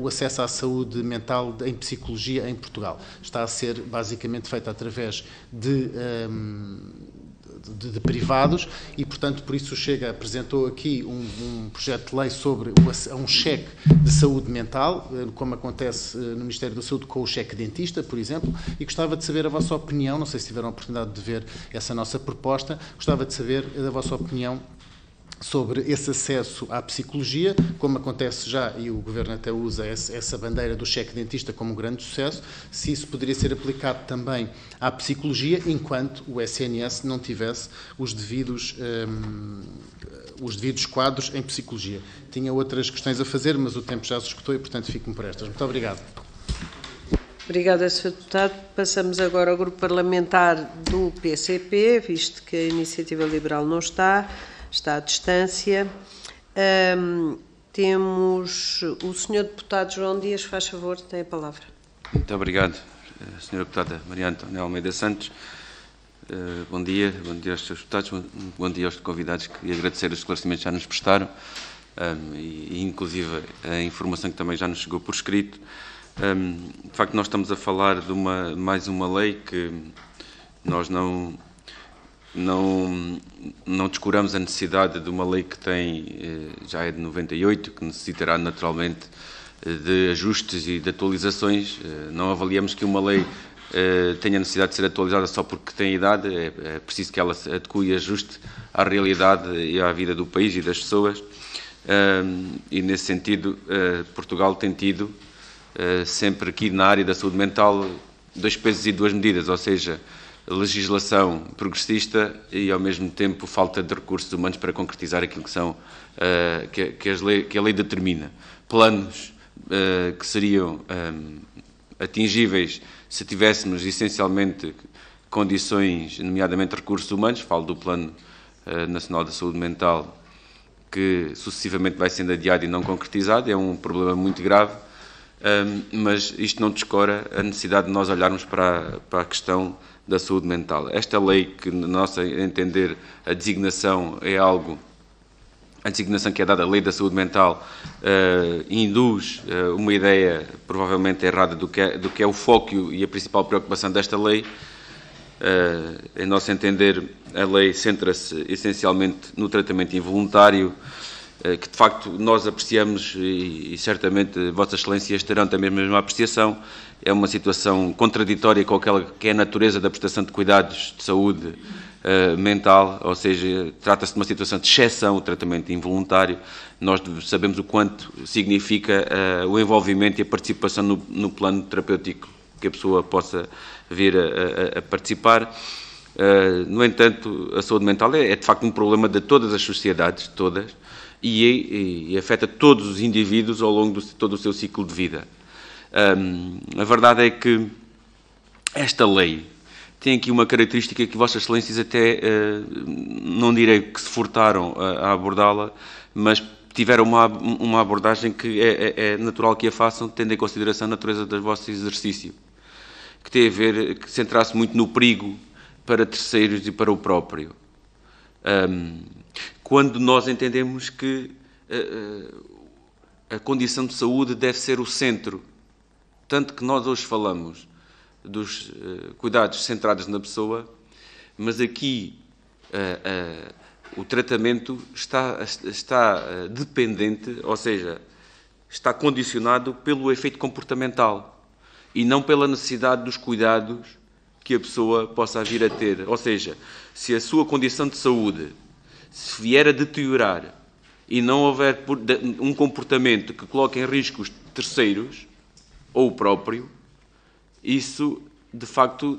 o acesso à saúde mental em psicologia em Portugal? Está a ser, basicamente, feita através de privados e, portanto, por isso o Chega apresentou aqui um projeto de lei sobre um cheque de saúde mental, como acontece no Ministério da Saúde com o cheque dentista, por exemplo, e gostava de saber a vossa opinião, não sei se tiveram a oportunidade de ver essa nossa proposta, gostava de saber a vossa opinião sobre esse acesso à psicologia, como acontece já, e o Governo até usa essa bandeira do cheque dentista como um grande sucesso, se isso poderia ser aplicado também à psicologia, enquanto o SNS não tivesse os devidos quadros em psicologia. Tinha outras questões a fazer, mas o tempo já se esgotou e, portanto, fico-me por estas. Muito obrigado. Obrigada, Sr. Deputado. Passamos agora ao Grupo Parlamentar do PCP, visto que a Iniciativa Liberal não está à distância. Temos o Sr. Deputado João Dias, faz favor, tem a palavra. Muito obrigado, Sra. Deputada Maria Antónia Almeida Santos. Bom dia aos Srs. Deputados, bom dia aos convidados e agradecer os esclarecimentos que já nos prestaram e inclusive a informação que também já nos chegou por escrito. De facto, nós estamos a falar de mais uma lei que nós não descuramos a necessidade de uma lei que já é de 98, que necessitará naturalmente de ajustes e de atualizações. Não avaliamos que uma lei tenha necessidade de ser atualizada só porque tem idade, é preciso que ela se adeque e ajuste à realidade e à vida do país e das pessoas. E nesse sentido, Portugal tem tido sempre aqui na área da saúde mental 2 pesos e 2 medidas, ou seja, legislação progressista e, ao mesmo tempo, falta de recursos humanos para concretizar aquilo que a lei determina. Planos que seriam atingíveis se tivéssemos, essencialmente, condições, nomeadamente recursos humanos. Falo do Plano Nacional da Saúde Mental, que sucessivamente vai sendo adiado e não concretizado. É um problema muito grave. mas isto não descora a necessidade de nós olharmos para a questão da saúde mental. Esta lei, que, no nosso entender, a designação que é dada à Lei da Saúde Mental, induz uma ideia provavelmente errada do que é o foco e a principal preocupação desta lei. Em nosso entender, a lei centra-se essencialmente no tratamento involuntário, que de facto nós apreciamos e certamente Vossas Excelências terão também a mesma apreciação. É uma situação contraditória com aquela que é a natureza da prestação de cuidados de saúde mental, ou seja, trata-se de uma situação de exceção, o tratamento involuntário. Nós sabemos o quanto significa o envolvimento e a participação no plano terapêutico que a pessoa possa vir a participar. No entanto, a saúde mental é de facto um problema de todas as sociedades, todas, e afeta todos os indivíduos ao longo de todo o seu ciclo de vida. A verdade é que esta lei tem aqui uma característica que Vossas Excelências até, não direi que se furtaram a abordá-la, mas tiveram uma abordagem que é natural que a façam, tendo em consideração a natureza do vosso exercício, que tem a ver, que centrar-se muito no perigo para terceiros e para o próprio. Quando nós entendemos que a condição de saúde deve ser o centro, tanto que nós hoje falamos dos cuidados centrados na pessoa, mas aqui o tratamento está dependente, ou seja, está condicionado pelo efeito comportamental e não pela necessidade dos cuidados que a pessoa possa vir a ter. Ou seja, se a sua condição de saúde se vier a deteriorar e não houver um comportamento que coloque em risco os terceiros ou o próprio, isso, de facto,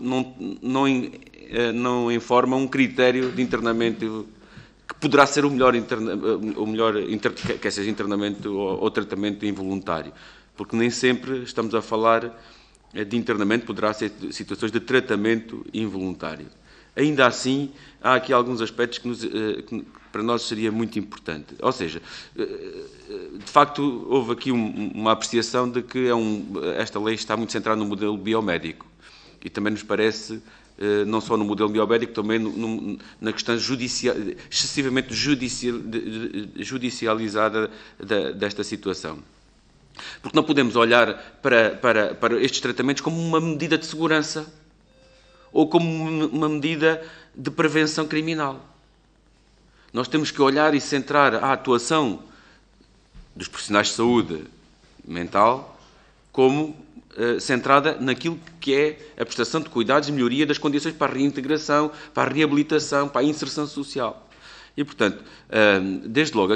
não informa um critério de internamento que poderá ser o melhor quer seja internamento ou tratamento involuntário. Porque nem sempre estamos a falar de internamento, poderá ser situações de tratamento involuntário. Ainda assim, há aqui alguns aspectos que para nós seria muito importante. Ou seja, de facto, houve aqui uma apreciação de que esta lei está muito centrada no modelo biomédico. E também nos parece, não só no modelo biomédico, também na questão excessivamente judicializada desta situação. Porque não podemos olhar para estes tratamentos como uma medida de segurança ou como uma medida de prevenção criminal. Nós temos que olhar e centrar a atuação dos profissionais de saúde mental como centrada naquilo que é a prestação de cuidados e melhoria das condições para a reintegração, para a reabilitação, para a inserção social. E, portanto, desde logo, há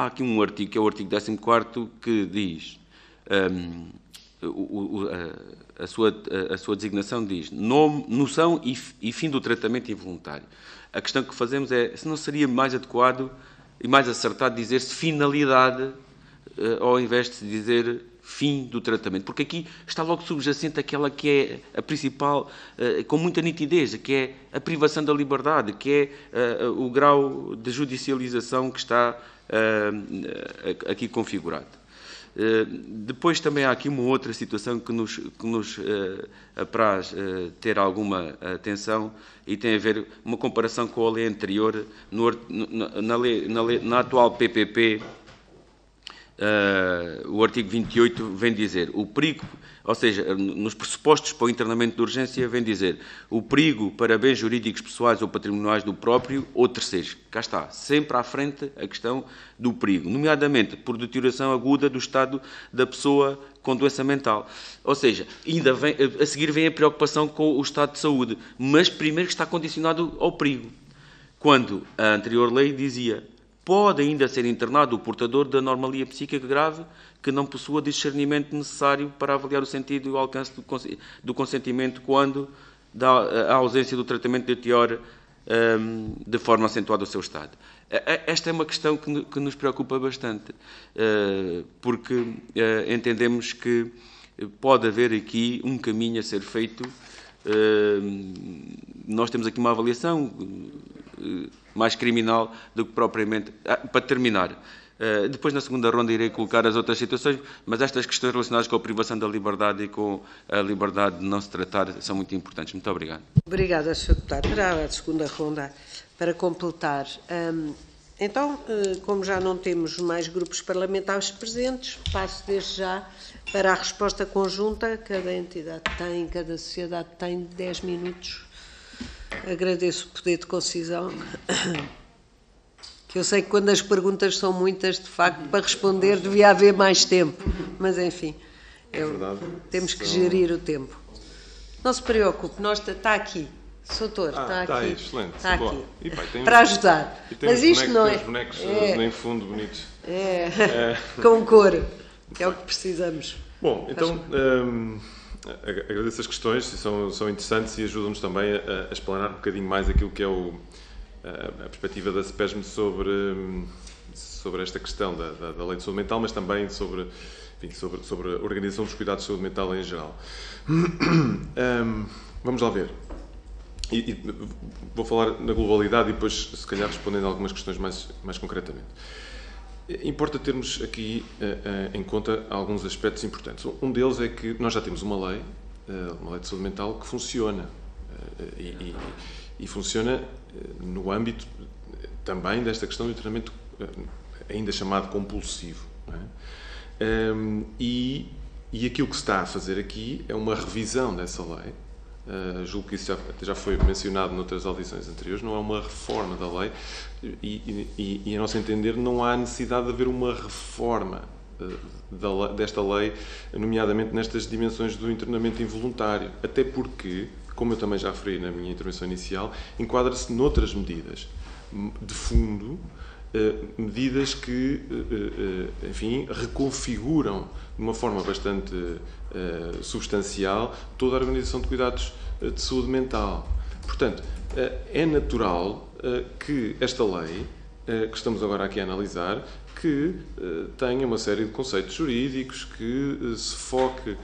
aqui um artigo, que é o artigo 14º, que diz, a sua designação diz, nome, noção e fim do tratamento involuntário. A questão que fazemos é, se não seria mais adequado e mais acertado dizer-se finalidade, ao invés de se dizer fim do tratamento, porque aqui está logo subjacente aquela que é a principal, com muita nitidez, que é a privação da liberdade, que é o grau de judicialização que está aqui configurado. Depois também há aqui uma outra situação que nos apraz ter alguma atenção e tem a ver uma comparação com a lei anterior, na atual PPP. O artigo 28 vem dizer o perigo, ou seja, nos pressupostos para o internamento de urgência vem dizer o perigo para bens jurídicos pessoais ou patrimoniais do próprio ou terceiros. Cá está, sempre à frente a questão do perigo, nomeadamente por deterioração aguda do estado da pessoa com doença mental. Ou seja, a seguir vem a preocupação com o estado de saúde, mas primeiro está condicionado ao perigo. Quando a anterior lei dizia pode ainda ser internado o portador da anomalia psíquica grave que não possua discernimento necessário para avaliar o sentido e o alcance do consentimento quando a ausência do tratamento deteriora de forma acentuada o seu estado. Esta é uma questão que nos preocupa bastante, porque entendemos que pode haver aqui um caminho a ser feito. Nós temos aqui uma avaliação mais criminal do que propriamente... Para terminar, Depois, na segunda ronda, irei colocar as outras situações, mas estas questões relacionadas com a privação da liberdade e com a liberdade de não se tratar são muito importantes. Muito obrigado. Obrigada, Sr. Deputado. Para a segunda ronda, para completar. Então, como já não temos mais grupos parlamentares presentes, passo desde já para a resposta conjunta. Cada entidade tem, cada sociedade tem 10 minutos. Agradeço o poder de concisão. Que eu sei que quando as perguntas são muitas, de facto, para responder devia haver mais tempo. Mas, enfim, temos que gerir o tempo. Não se preocupe, está aqui. Soutor, está aqui. Está excelente. Está Bom, aqui. E, pai, para ajudar. Mas isto não é. Os bonecos nem fundo bonitos. Com cor, que é o que precisamos. Bom, então agradeço as questões, são interessantes e ajudam-nos também a explanar um bocadinho mais aquilo que é a perspectiva da CEPESM sobre esta questão da lei de saúde mental, mas também sobre a organização dos cuidados de saúde mental em geral. Vamos lá ver. E vou falar na globalidade e depois, se calhar, respondendo a algumas questões mais concretamente. Importa termos aqui em conta alguns aspectos importantes. Um deles é que nós já temos uma lei de saúde mental que funciona. E funciona no âmbito também desta questão do treinamento ainda chamado compulsivo. Não é? E aquilo que se está a fazer aqui é uma revisão dessa lei. Julgo que isso já foi mencionado noutras audições anteriores, não é uma reforma da lei e a nosso entender não há necessidade de haver uma reforma desta lei, nomeadamente nestas dimensões do internamento involuntário, até porque, como eu também já referi na minha intervenção inicial, enquadra-se noutras medidas de fundo, medidas que, enfim, reconfiguram de uma forma bastante substancial toda a organização de cuidados de saúde mental. Portanto, é natural que esta lei, que estamos agora aqui a analisar, que tenha uma série de conceitos jurídicos, que se foque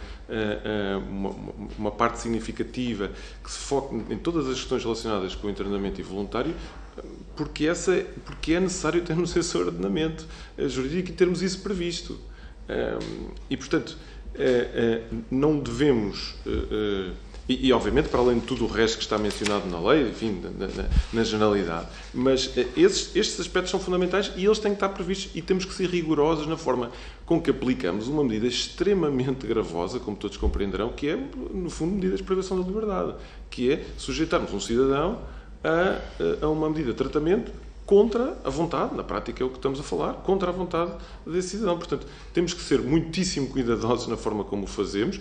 uma parte significativa, que se foque em todas as questões relacionadas com o internamento involuntário, porque é necessário termos esse ordenamento jurídico e termos isso previsto. E, portanto, não devemos... E, obviamente, para além de tudo o resto que está mencionado na lei, enfim, na generalidade. Mas estes aspectos são fundamentais e eles têm que estar previstos e temos que ser rigorosos na forma com que aplicamos uma medida extremamente gravosa, como todos compreenderão, que é, no fundo, medidas de privação da liberdade, que é sujeitarmos um cidadão a uma medida de tratamento contra a vontade, na prática é o que estamos a falar, contra a vontade desse cidadão. Portanto, temos que ser muitíssimo cuidadosos na forma como o fazemos.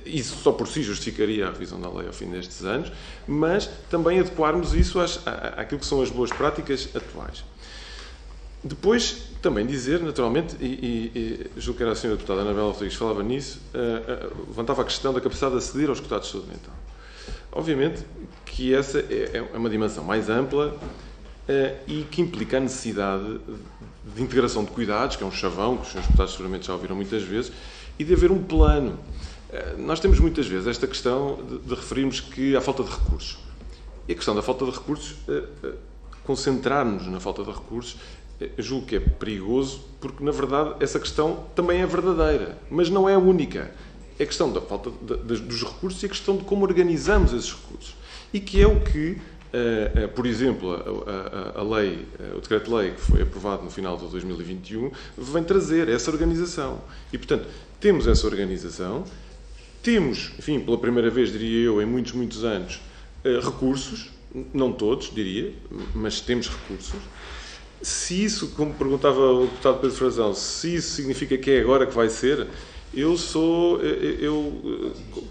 Isso só por si justificaria a revisão da lei ao fim destes anos, mas também adequarmos isso àquilo que são as boas práticas atuais. Depois, também dizer, naturalmente, e julgo que era a Sra. Deputada Anabela Rodrigues falava nisso, levantava a questão da capacidade de aceder aos cuidados de saúde mental. Obviamente que essa é uma dimensão mais ampla e que implica a necessidade de integração de cuidados, que é um chavão, que os Srs. Deputados seguramente já ouviram muitas vezes, e de haver um plano. Nós temos muitas vezes esta questão de referirmos que há falta de recursos. E a questão da falta de recursos, concentrar-nos na falta de recursos, julgo que é perigoso, porque, na verdade, essa questão também é verdadeira, mas não é a única. É a questão da falta dos recursos e a questão de como organizamos esses recursos. E que é o que, por exemplo, a lei, o decreto-lei que foi aprovado no final de 2021, vem trazer essa organização. E, portanto, temos essa organização. Temos, enfim, pela primeira vez, diria eu, em muitos anos, recursos, não todos, diria, mas temos recursos. Se isso, como perguntava o deputado Pedro Frazão, se isso significa que é agora que vai ser, eu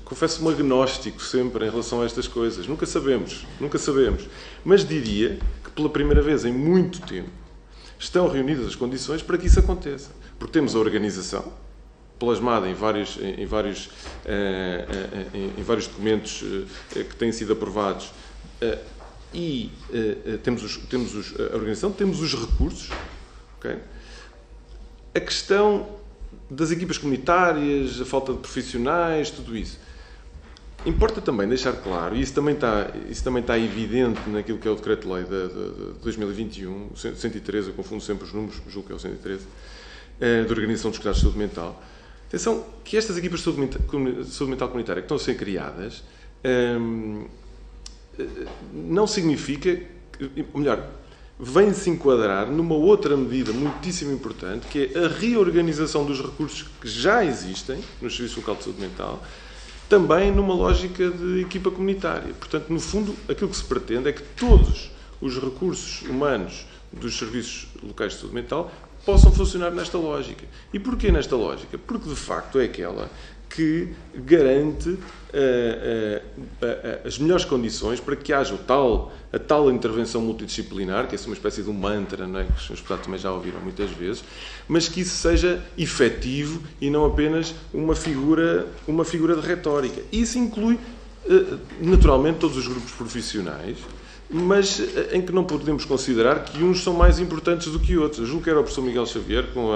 confesso-me agnóstico sempre em relação a estas coisas. Nunca sabemos. Mas diria que, pela primeira vez em muito tempo, estão reunidas as condições para que isso aconteça. Porque temos a organização, plasmada em vários documentos que têm sido aprovados, e temos a organização, temos os recursos. Okay? A questão das equipas comunitárias, a falta de profissionais, tudo isso. Importa também deixar claro, e isso também está evidente naquilo que é o Decreto-Lei de 2021, 113, eu confundo sempre os números, julgo que é o 113, de Organização dos Cuidados de Saúde Mental. Atenção, que estas equipas de saúde mental comunitária que estão a ser criadas não significa, ou melhor, vem-se enquadrar numa outra medida muitíssimo importante, que é a reorganização dos recursos que já existem no Serviço Local de Saúde Mental, também numa lógica de equipa comunitária. Portanto, no fundo, aquilo que se pretende é que todos os recursos humanos dos serviços locais de saúde mental possam funcionar nesta lógica. E porquê nesta lógica? Porque, de facto, é aquela que garante as melhores condições para que haja a tal intervenção multidisciplinar, que é uma espécie de um mantra, não é? Que os senhores deputados também já ouviram muitas vezes, mas que isso seja efetivo e não apenas uma figura de retórica. Isso inclui, naturalmente, todos os grupos profissionais, mas em que não podemos considerar que uns são mais importantes do que outros. Eu julgo que era o professor Miguel Xavier, com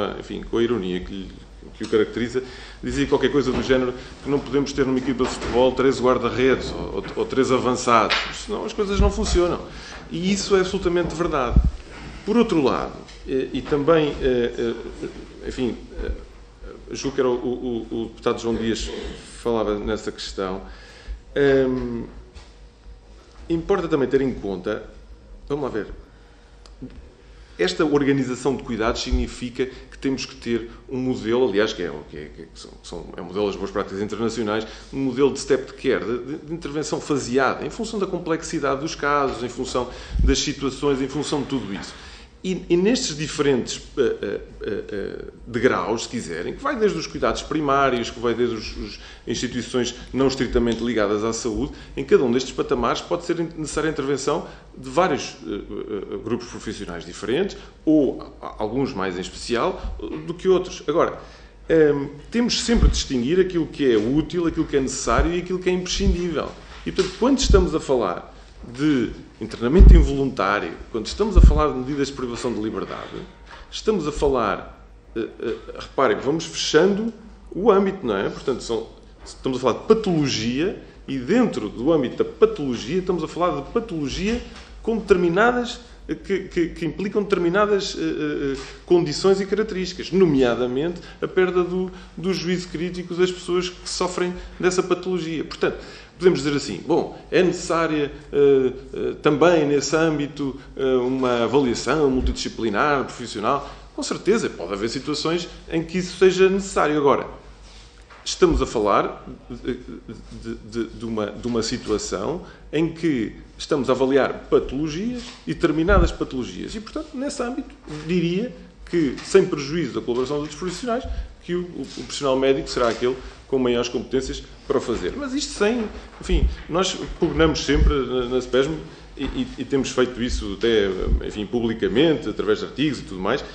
a ironia que o caracteriza, dizia qualquer coisa do género que não podemos ter numa equipa de futebol 13 guarda-redes ou 3 avançados, senão as coisas não funcionam. E isso é absolutamente verdade. Por outro lado, e também, enfim, julgo que era o deputado João Dias falava nessa questão, importa também ter em conta, vamos lá ver, esta organização de cuidados significa que temos que ter um modelo, aliás, é um modelo das boas práticas internacionais, um modelo de step care, de intervenção faseada, em função da complexidade dos casos, em função das situações, em função de tudo isso. E nestes diferentes degraus, se quiserem, que vai desde os cuidados primários, que vai desde as instituições não estritamente ligadas à saúde, em cada um destes patamares pode ser necessária a intervenção de vários grupos profissionais diferentes, ou alguns mais em especial do que outros. Agora, temos sempre de distinguir aquilo que é útil, aquilo que é necessário e aquilo que é imprescindível. E, portanto, quando estamos a falar de internamento involuntário, quando estamos a falar de medidas de privação de liberdade, estamos a falar, reparem, vamos fechando o âmbito, não é? Portanto, estamos a falar de patologia e dentro do âmbito da patologia estamos a falar de patologia com determinadas, que implicam determinadas condições e características, nomeadamente a perda do juízo crítico das pessoas que sofrem dessa patologia. Portanto, podemos dizer assim, bom, é necessária também nesse âmbito uma avaliação multidisciplinar, profissional. Com certeza, pode haver situações em que isso seja necessário. Agora, estamos a falar de uma situação em que estamos a avaliar patologias e determinadas patologias. E, portanto, nesse âmbito, diria que, sem prejuízo da colaboração dos profissionais, que o profissional médico será aquele com maiores competências para o fazer. Mas isto sem... Enfim, nós pugnamos sempre na SPESM e temos feito isso até, enfim, publicamente, através de artigos e tudo mais,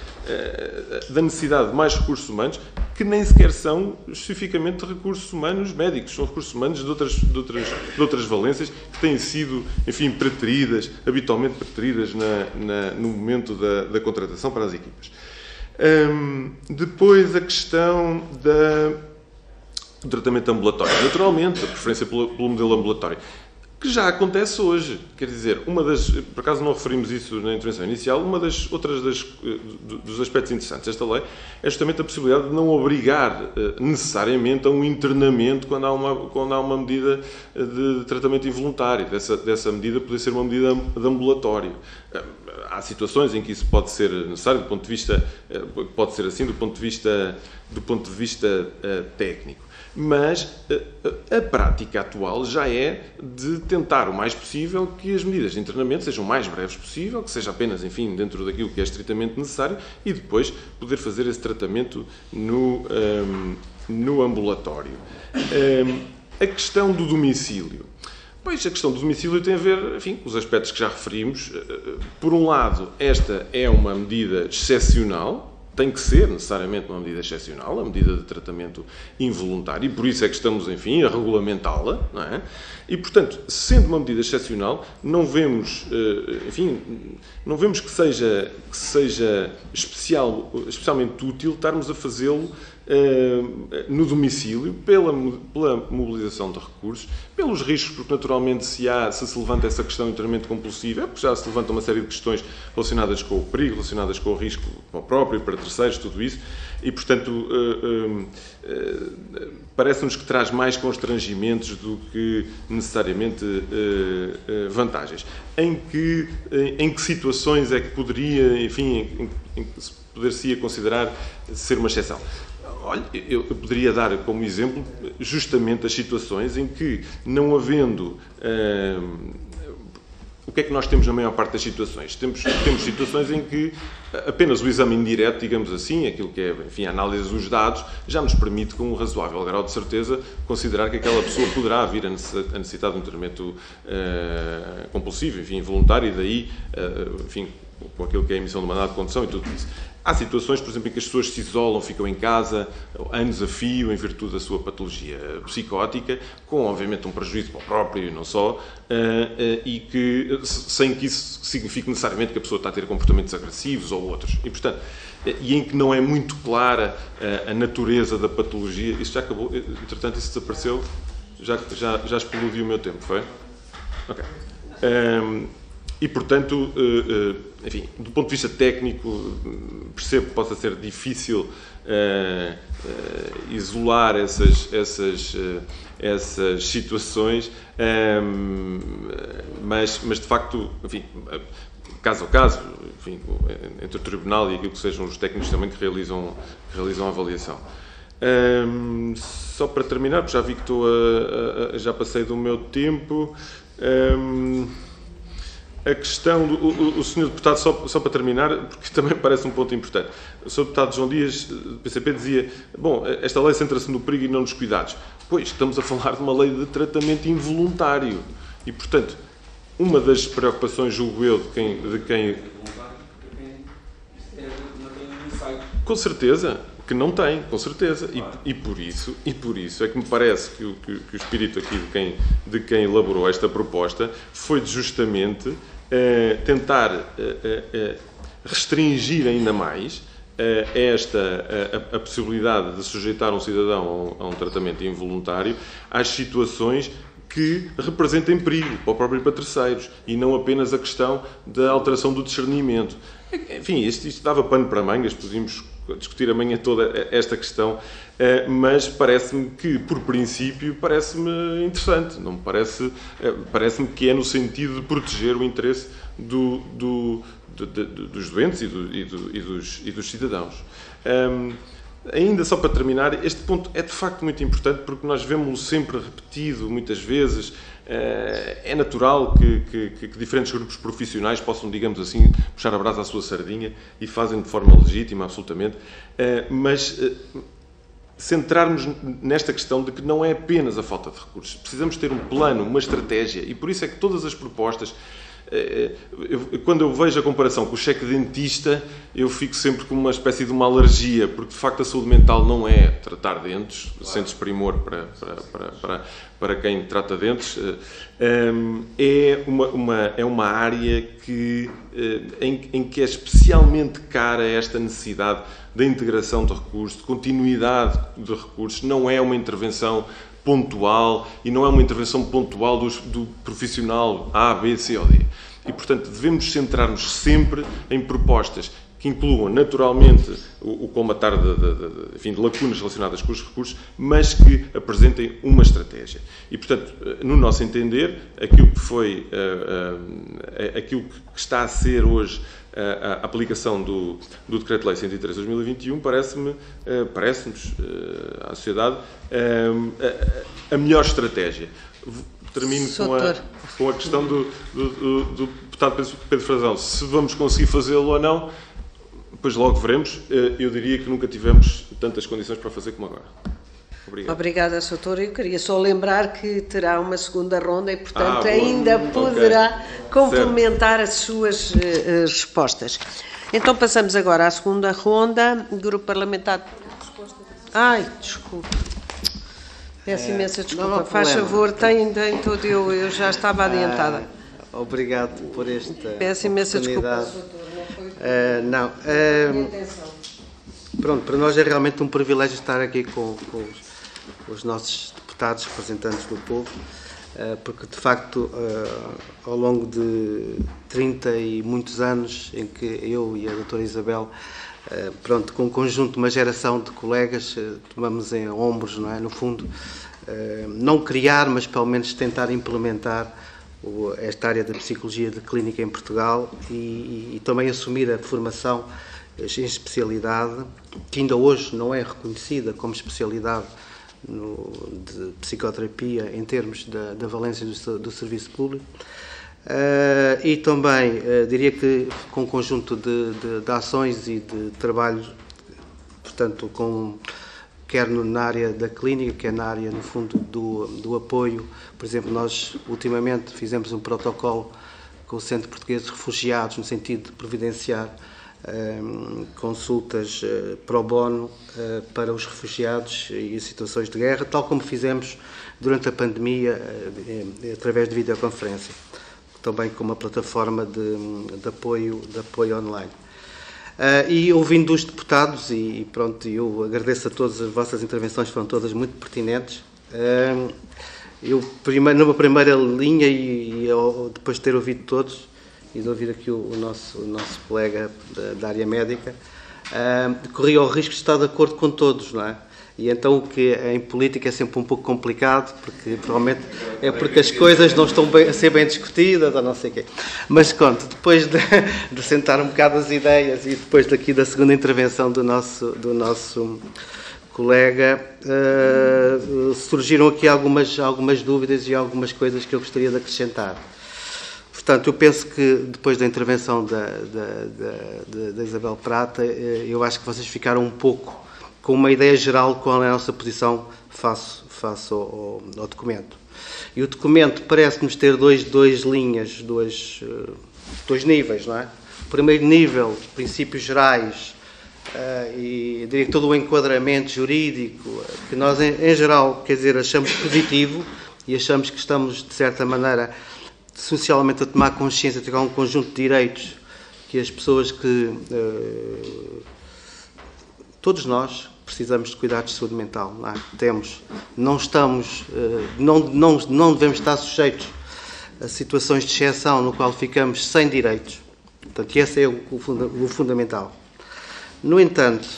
da necessidade de mais recursos humanos, que nem sequer são especificamente recursos humanos médicos, são recursos humanos de outras valências que têm sido, enfim, preteridas, habitualmente preteridas no momento da contratação para as equipas. Depois a questão do tratamento ambulatório. Naturalmente, a preferência pelo modelo ambulatório, que já acontece hoje. Quer dizer, por acaso não referimos isso na intervenção inicial, dos aspectos interessantes desta lei é justamente a possibilidade de não obrigar necessariamente a um internamento quando há uma medida de tratamento involuntário. Dessa medida poder ser uma medida de ambulatório. Há situações em que isso pode ser necessário do ponto de vista, pode ser assim do ponto de vista técnico. Mas a prática atual já é de tentar o mais possível que as medidas de internamento sejam o mais breves possível, que seja apenas, enfim, dentro daquilo que é estritamente necessário e depois poder fazer esse tratamento no ambulatório. A questão do domicílio. Pois, a questão do domicílio tem a ver, enfim, com os aspectos que já referimos. Por um lado, esta é uma medida excepcional, tem que ser necessariamente uma medida excepcional, a medida de tratamento involuntário, e por isso é que estamos, enfim, a regulamentá-la, não é? E, portanto, sendo uma medida excepcional, não vemos, enfim, não vemos que seja especialmente útil estarmos a fazê-lo no domicílio, pela mobilização de recursos, pelos riscos, porque naturalmente se se levanta essa questão inteiramente compulsiva, porque já se levanta uma série de questões relacionadas com o perigo, relacionadas com o risco para o próprio, para terceiros, tudo isso, e portanto parece-nos que traz mais constrangimentos do que necessariamente vantagens. Em que situações é que poderia, enfim, em que se poder-se considerar ser uma exceção? Olha, eu poderia dar como exemplo justamente as situações em que, não havendo... o que é que nós temos na maior parte das situações? Temos situações em que apenas o exame indireto, digamos assim, aquilo que é, enfim, a análise dos dados, já nos permite, com um razoável grau de certeza, considerar que aquela pessoa poderá vir a necessitar de um tratamento compulsivo, enfim, voluntário, e daí, enfim, com aquilo que é a emissão do mandado de condução e tudo isso. Há situações, por exemplo, em que as pessoas se isolam, ficam em casa anos a fio em virtude da sua patologia psicótica, com, obviamente, um prejuízo para o próprio e não só, e que, sem que isso signifique necessariamente que a pessoa está a ter comportamentos agressivos ou outros. E, portanto, e em que não é muito clara a natureza da patologia. Isso já acabou, entretanto, isso desapareceu, já explodiu o meu tempo, foi? Ok. E, portanto, enfim, do ponto de vista técnico, percebo que possa ser difícil isolar essas situações, mas de facto, enfim, caso a caso, enfim, entre o Tribunal e aquilo que sejam os técnicos também que realizam a avaliação. Só para terminar, porque já vi que já passei do meu tempo. A questão do Sr. Deputado, só para terminar, porque também parece um ponto importante. O Sr. Deputado João Dias, do PCP, dizia: bom, esta lei centra-se no perigo e não nos cuidados. Pois, estamos a falar de uma lei de tratamento involuntário. E, portanto, uma das preocupações, julgo eu, de quem... Com certeza que não tem, com certeza. E por isso é que me parece que o espírito aqui de quem elaborou esta proposta foi justamente tentar restringir ainda mais a possibilidade de sujeitar um cidadão a um tratamento involuntário às situações que representem perigo para o próprio e para terceiros, e não apenas a questão da alteração do discernimento. Enfim, isto dava pano para mangas, podíamos discutir amanhã toda esta questão, mas parece-me que, por princípio, parece-me interessante. Não me parece, parece-me que é no sentido de proteger o interesse dos doentes e dos cidadãos. Ainda só para terminar, este ponto é de facto muito importante porque nós vemos-lo sempre repetido, muitas vezes. É natural que diferentes grupos profissionais possam, digamos assim, puxar a brasa à sua sardinha e fazem de forma legítima, absolutamente, mas centrarmos nesta questão de que não é apenas a falta de recursos. Precisamos ter um plano, uma estratégia, e por isso é que todas as propostas... Quando eu vejo a comparação com o cheque dentista, eu fico sempre com uma espécie de uma alergia, porque de facto a saúde mental não é tratar dentes, sem desprimor para quem trata dentes, é uma área em que é especialmente cara esta necessidade da integração de recursos, de continuidade de recursos. Não é uma intervenção pontual, e não é uma intervenção pontual do profissional A, B, C ou D. E, portanto, devemos centrar-nos sempre em propostas que incluam, naturalmente, o colmatar de lacunas relacionadas com os recursos, mas que apresentem uma estratégia. E, portanto, no nosso entender, aquilo que está a ser hoje a aplicação do Decreto-Lei 103/2021 parece-nos, à sociedade, a melhor estratégia. Termino com a questão do deputado Pedro Frazão. Se vamos conseguir fazê-lo ou não, depois logo veremos. Eu diria que nunca tivemos tantas condições para fazer como agora. Obrigado. Obrigada, Sr. Doutor. Eu queria só lembrar que terá uma segunda ronda e, portanto, ainda poderá complementar as suas respostas. Então, passamos agora à segunda ronda. Grupo Parlamentar... Ai, desculpe. Peço imensa desculpa. Faz favor, tem todo, eu já estava adiantada. Obrigado por esta Peço imensa desculpa. Pronto, para nós é realmente um privilégio estar aqui com os nossos deputados, representantes do povo, porque de facto ao longo de 30 e muitos anos em que eu e a doutora Isabel, pronto, com um conjunto, uma geração de colegas, tomamos em ombros, não é? No fundo, não criar, mas pelo menos tentar implementar esta área da psicologia de clínica em Portugal e também assumir a formação em especialidade, que ainda hoje não é reconhecida como especialidade de psicoterapia em termos da valência do serviço público. E também diria que com um conjunto de ações e de trabalho, portanto, quer na área da clínica, quer na área, no fundo, do apoio. Por exemplo, nós ultimamente fizemos um protocolo com o Centro Português de Refugiados, no sentido de providenciar consultas pro bono para os refugiados em situações de guerra, tal como fizemos durante a pandemia através de videoconferência, também com uma plataforma de apoio online. E ouvindo os deputados, e pronto, eu agradeço a todas as vossas intervenções, foram todas muito pertinentes. Eu, numa primeira linha, e depois de ter ouvido todos, e de ouvir aqui o nosso colega da área médica, corria o risco de estar de acordo com todos, não é? E então o que em política é sempre um pouco complicado, porque provavelmente é porque as coisas não estão a ser bem discutidas, ou não sei o quê. Mas conto, depois de sentar um bocado as ideias e depois daqui da segunda intervenção do nosso colega, surgiram aqui algumas dúvidas e algumas coisas que eu gostaria de acrescentar. Portanto, eu penso que depois da intervenção da Isabel Prata, eu acho que vocês ficaram um pouco com uma ideia geral de qual é a nossa posição face ao documento. E o documento parece-nos ter dois linhas, dois níveis, não é? O primeiro nível, princípios gerais, e diria que todo o enquadramento jurídico, que nós em geral, quer dizer, achamos positivo e achamos que estamos, de certa maneira, socialmente a tomar consciência de que há um conjunto de direitos que as pessoas todos nós precisamos de cuidados de saúde mental, não é? Não devemos estar sujeitos a situações de exceção no qual ficamos sem direitos. Portanto, esse é o fundamental. No entanto,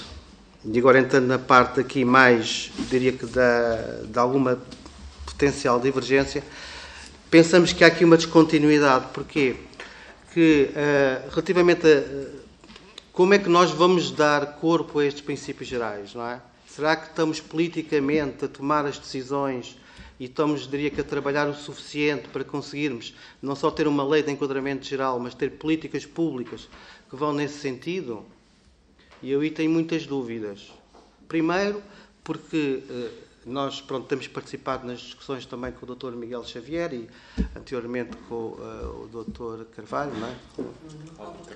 e agora entrando na parte aqui mais, diria que de alguma potencial divergência, pensamos que há aqui uma descontinuidade. Porquê? Que relativamente a como é que nós vamos dar corpo a estes princípios gerais, não é? Será que estamos politicamente a tomar as decisões e estamos, diria que, a trabalhar o suficiente para conseguirmos não só ter uma lei de enquadramento geral, mas ter políticas públicas que vão nesse sentido? E eu aí tenho muitas dúvidas. Primeiro, porque nós, pronto, temos participado nas discussões também com o Dr. Miguel Xavier e anteriormente com o Dr. Carvalho, não é?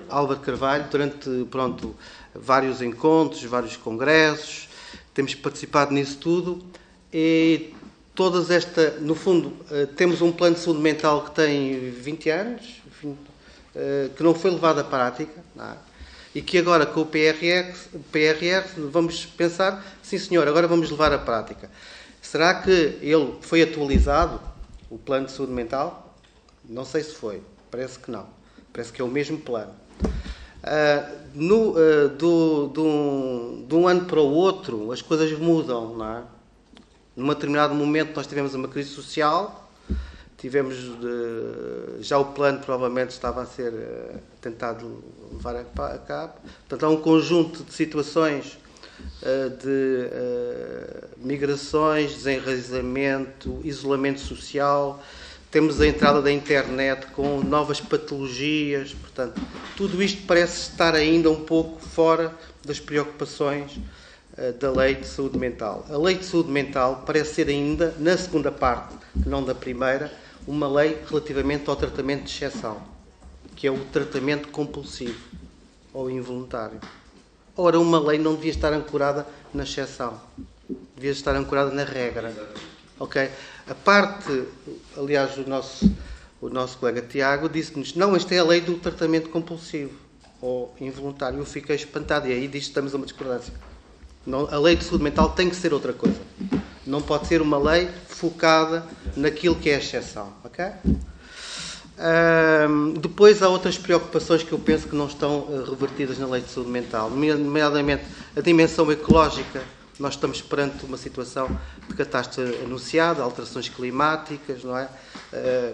Álvaro Carvalho, durante, pronto, vários encontros, vários congressos, temos participado nisso tudo e no fundo, temos um plano de saúde mental que tem 20 anos, que não foi levado à prática, não é? E que agora com o PRR vamos pensar, sim senhor, agora vamos levar à prática. Será que ele foi atualizado, o plano de saúde mental? Não sei se foi, parece que não. Parece que é o mesmo plano. De um ano para o outro, as coisas mudam, não é? Num determinado momento nós tivemos uma crise social, já o plano provavelmente estava a ser tentado levar a cabo. Portanto, há um conjunto de situações de migrações, desenraizamento, isolamento social. Temos a entrada da internet com novas patologias. Portanto, tudo isto parece estar ainda um pouco fora das preocupações da Lei de Saúde Mental. A Lei de Saúde Mental parece ser ainda, na segunda parte, não da primeira, uma lei relativamente ao tratamento de exceção, que é o tratamento compulsivo ou involuntário. Ora, uma lei não devia estar ancorada na exceção, devia estar ancorada na regra. Ok? A parte, aliás, o nosso colega Tiago disse-nos, não, esta é a lei do tratamento compulsivo ou involuntário. Eu fiquei espantado e aí diz que estamos a uma discordância. A lei de saúde mental tem que ser outra coisa. Não pode ser uma lei focada naquilo que é a exceção. Ok? Depois há outras preocupações que eu penso que não estão revertidas na lei de saúde mental, nomeadamente a dimensão ecológica. Nós estamos perante uma situação de catástrofe anunciada, alterações climáticas, não é?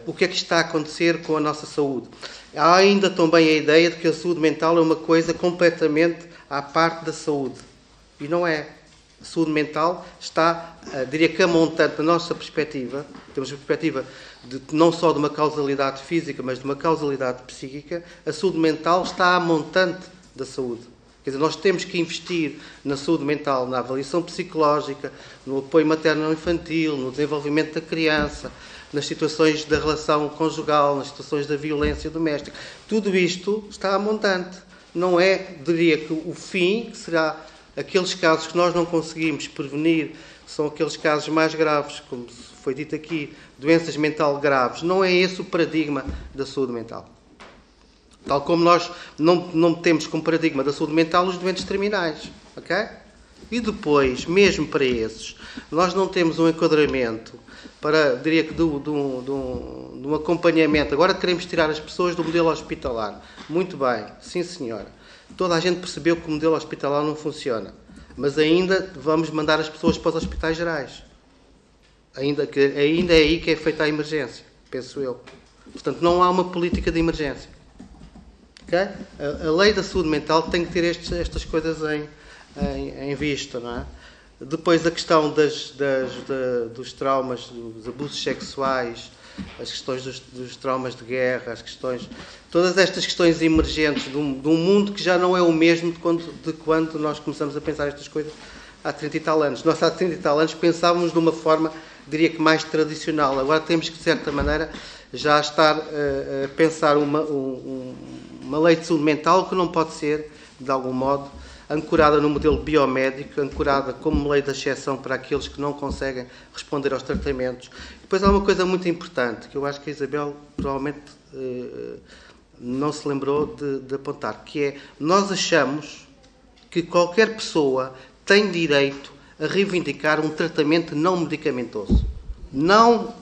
O que é que está a acontecer com a nossa saúde? Há ainda também a ideia de que a saúde mental é uma coisa completamente à parte da saúde. E não é. A saúde mental está, diria que a montante, da nossa perspectiva, temos a perspectiva não só de uma causalidade física, mas de uma causalidade psíquica, a saúde mental está à montante da saúde. Quer dizer, nós temos que investir na saúde mental, na avaliação psicológica, no apoio materno-infantil, no desenvolvimento da criança, nas situações da relação conjugal, nas situações da violência doméstica. Tudo isto está à montante. Não é, diria que o fim, que será aqueles casos que nós não conseguimos prevenir, são aqueles casos mais graves, como foi dito aqui, doenças mental graves. Não é esse o paradigma da saúde mental. Tal como nós não temos como paradigma da saúde mental os doentes terminais. Ok? E depois, mesmo para esses, nós não temos um enquadramento para, diria que, de um acompanhamento. Agora queremos tirar as pessoas do modelo hospitalar. Muito bem, sim senhora. Toda a gente percebeu que o modelo hospitalar não funciona. Mas ainda vamos mandar as pessoas para os hospitais gerais. Ainda é aí que é feita a emergência, penso eu. Portanto, não há uma política de emergência. Okay? A lei da saúde mental tem que ter estas coisas em vista, não é? Depois a questão dos traumas, dos abusos sexuais, as questões dos traumas de guerra, todas estas questões emergentes de um mundo que já não é o mesmo de quando nós começamos a pensar estas coisas há 30 e tal anos. Nós há 30 e tal anos pensávamos de uma forma, diria que mais tradicional. Agora temos que, de certa maneira, já estar a pensar uma lei de saúde mental que não pode ser, de algum modo, ancorada no modelo biomédico, ancorada como lei de exceção para aqueles que não conseguem responder aos tratamentos. Depois há uma coisa muito importante, que eu acho que a Isabel provavelmente não se lembrou de apontar, que é, nós achamos que qualquer pessoa tem direito a reivindicar um tratamento não medicamentoso. Não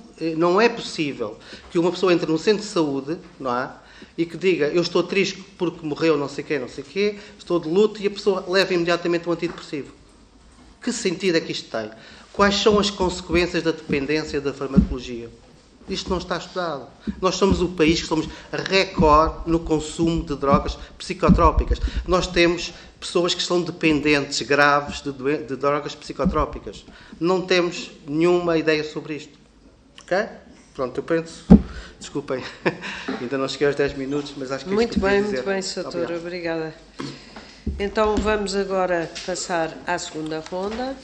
é possível que uma pessoa entre num centro de saúde, não é? E que diga, eu estou triste porque morreu não sei quê, estou de luto, e a pessoa leva imediatamente um antidepressivo. Que sentido é que isto tem? Quais são as consequências da dependência da farmacologia? Isto não está estudado. Nós somos o país que somos recorde no consumo de drogas psicotrópicas. Nós temos pessoas que são dependentes graves de drogas psicotrópicas. Não temos nenhuma ideia sobre isto. Ok? Pronto, eu penso... Desculpem, ainda não cheguei aos 10 minutos, mas acho que muito bem, Sr. Doutor, obrigada. Então vamos agora passar à segunda ronda.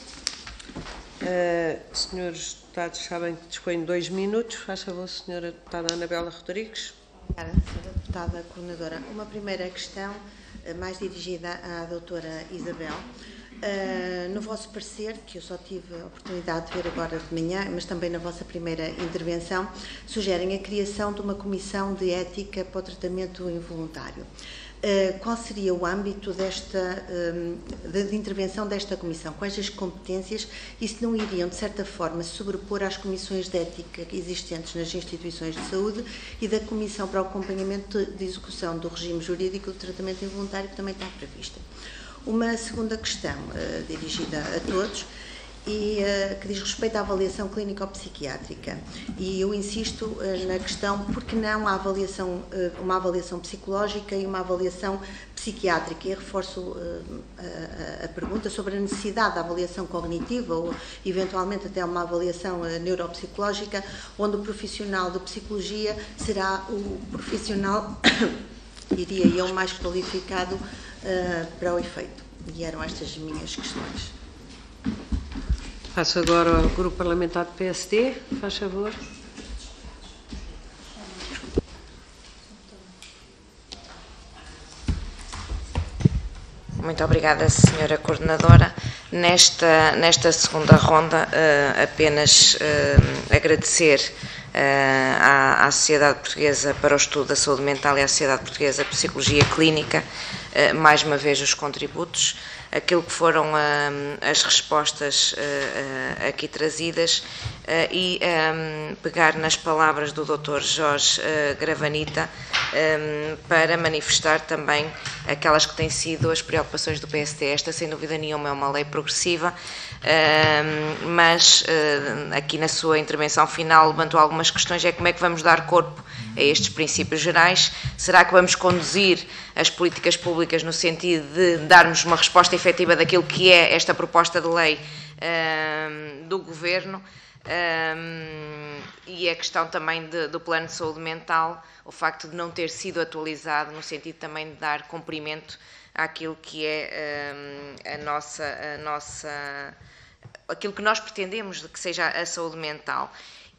Senhores deputados sabem que dispõem de 2 minutos. Faz favor, Sra. Deputada Anabela Rodrigues. Obrigada, Sra. Deputada Coordenadora. Uma primeira questão, mais dirigida à doutora Isabel. No vosso parecer, que eu só tive a oportunidade de ver agora de manhã, mas também na vossa primeira intervenção, sugerem a criação de uma comissão de ética para o tratamento involuntário. Qual seria o âmbito de intervenção desta comissão? Quais as competências e se não iriam, de certa forma, se sobrepor às comissões de ética existentes nas instituições de saúde e da Comissão para o Acompanhamento de Execução do Regime Jurídico do Tratamento Involuntário, que também está prevista? Uma segunda questão, dirigida a todos, e que diz respeito à avaliação clínico-psiquiátrica. E eu insisto na questão, porque não uma avaliação psicológica e uma avaliação psiquiátrica? E reforço a pergunta sobre a necessidade da avaliação cognitiva ou, eventualmente, até uma avaliação neuropsicológica, onde o profissional de psicologia será o profissional, diria eu, mais qualificado para o efeito. E eram estas as minhas questões. Passo agora ao Grupo Parlamentar do PSD. Faz favor. Muito obrigada, Sra. Coordenadora. Nesta segunda ronda, apenas agradecer à Sociedade Portuguesa para o Estudo da Saúde Mental e à Sociedade Portuguesa de Psicologia Clínica, mais uma vez, os contributos. aquilo que foram as respostas aqui trazidas e pegar nas palavras do Dr. Jorge Gravanita para manifestar também aquelas que têm sido as preocupações do PSD. Esta, sem dúvida nenhuma, é uma lei progressiva, mas aqui na sua intervenção final levantou algumas questões, é como é que vamos dar corpo a estes princípios gerais? Será que vamos conduzir as políticas públicas no sentido de darmos uma resposta efetiva daquilo que é esta proposta de lei do Governo? E a questão também do plano de saúde mental, o facto de não ter sido atualizado, no sentido também de dar cumprimento àquilo que é aquilo que nós pretendemos de que seja a saúde mental.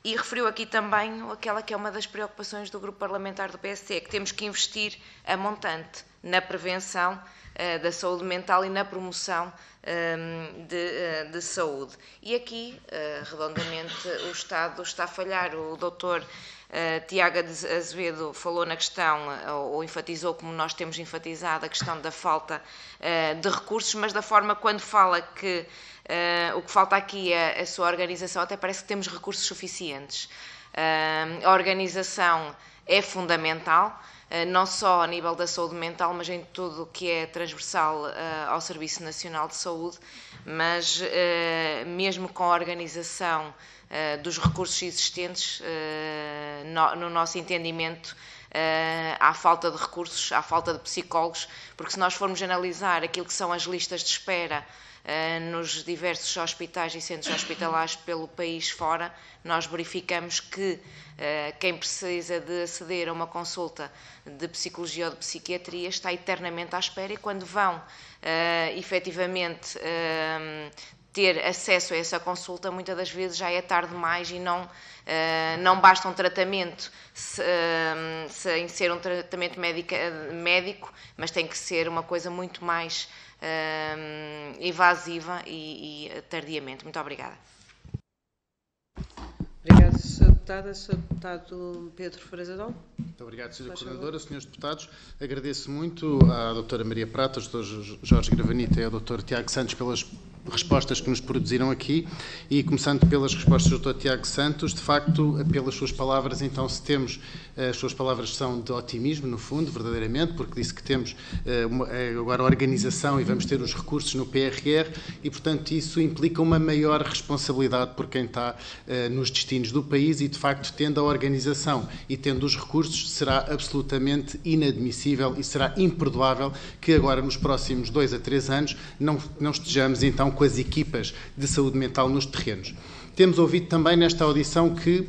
E referiu aqui também aquela que é uma das preocupações do grupo parlamentar do PSD, que temos que investir a montante na prevenção da saúde mental e na promoção de saúde. E aqui, redondamente, o Estado está a falhar. O doutor Tiago Azevedo falou na questão, ou enfatizou, como nós temos enfatizado, a questão da falta de recursos, mas da forma quando fala que o que falta aqui é a sua organização, até parece que temos recursos suficientes. A organização é fundamental, não só a nível da saúde mental, mas em tudo o que é transversal ao Serviço Nacional de Saúde, mas mesmo com a organização dos recursos existentes, no nosso entendimento, há falta de recursos, há falta de psicólogos, porque se nós formos analisar aquilo que são as listas de espera nos diversos hospitais e centros hospitalares pelo país fora, nós verificamos que quem precisa de aceder a uma consulta de psicologia ou de psiquiatria está eternamente à espera, e quando vão efetivamente ter acesso a essa consulta, muitas das vezes já é tarde demais e não basta um tratamento sem ser um tratamento médico, mas tem que ser uma coisa muito mais evasiva e tardiamente. Muito obrigada. Obrigada, Sr. Deputada. Sr. Deputado Pedro Frazadão. Muito obrigado, Sra. Coordenadora. Senhores Deputados, agradeço muito à Dra. Maria Prata, ao Dr. Jorge Gravanita e ao Dr. Tiago Santos pelas respostas que nos produziram aqui, e começando pelas respostas do Dr. Tiago Santos, de facto, pelas suas palavras, então, se temos, as suas palavras são de otimismo, no fundo, verdadeiramente, porque disse que temos agora a organização e vamos ter os recursos no PRR e, portanto, isso implica uma maior responsabilidade por quem está nos destinos do país e, de facto, tendo a organização e tendo os recursos, será absolutamente inadmissível e será imperdoável que agora, nos próximos 2 a 3 anos, não estejamos, então, com as equipas de saúde mental nos terrenos. Temos ouvido também nesta audição que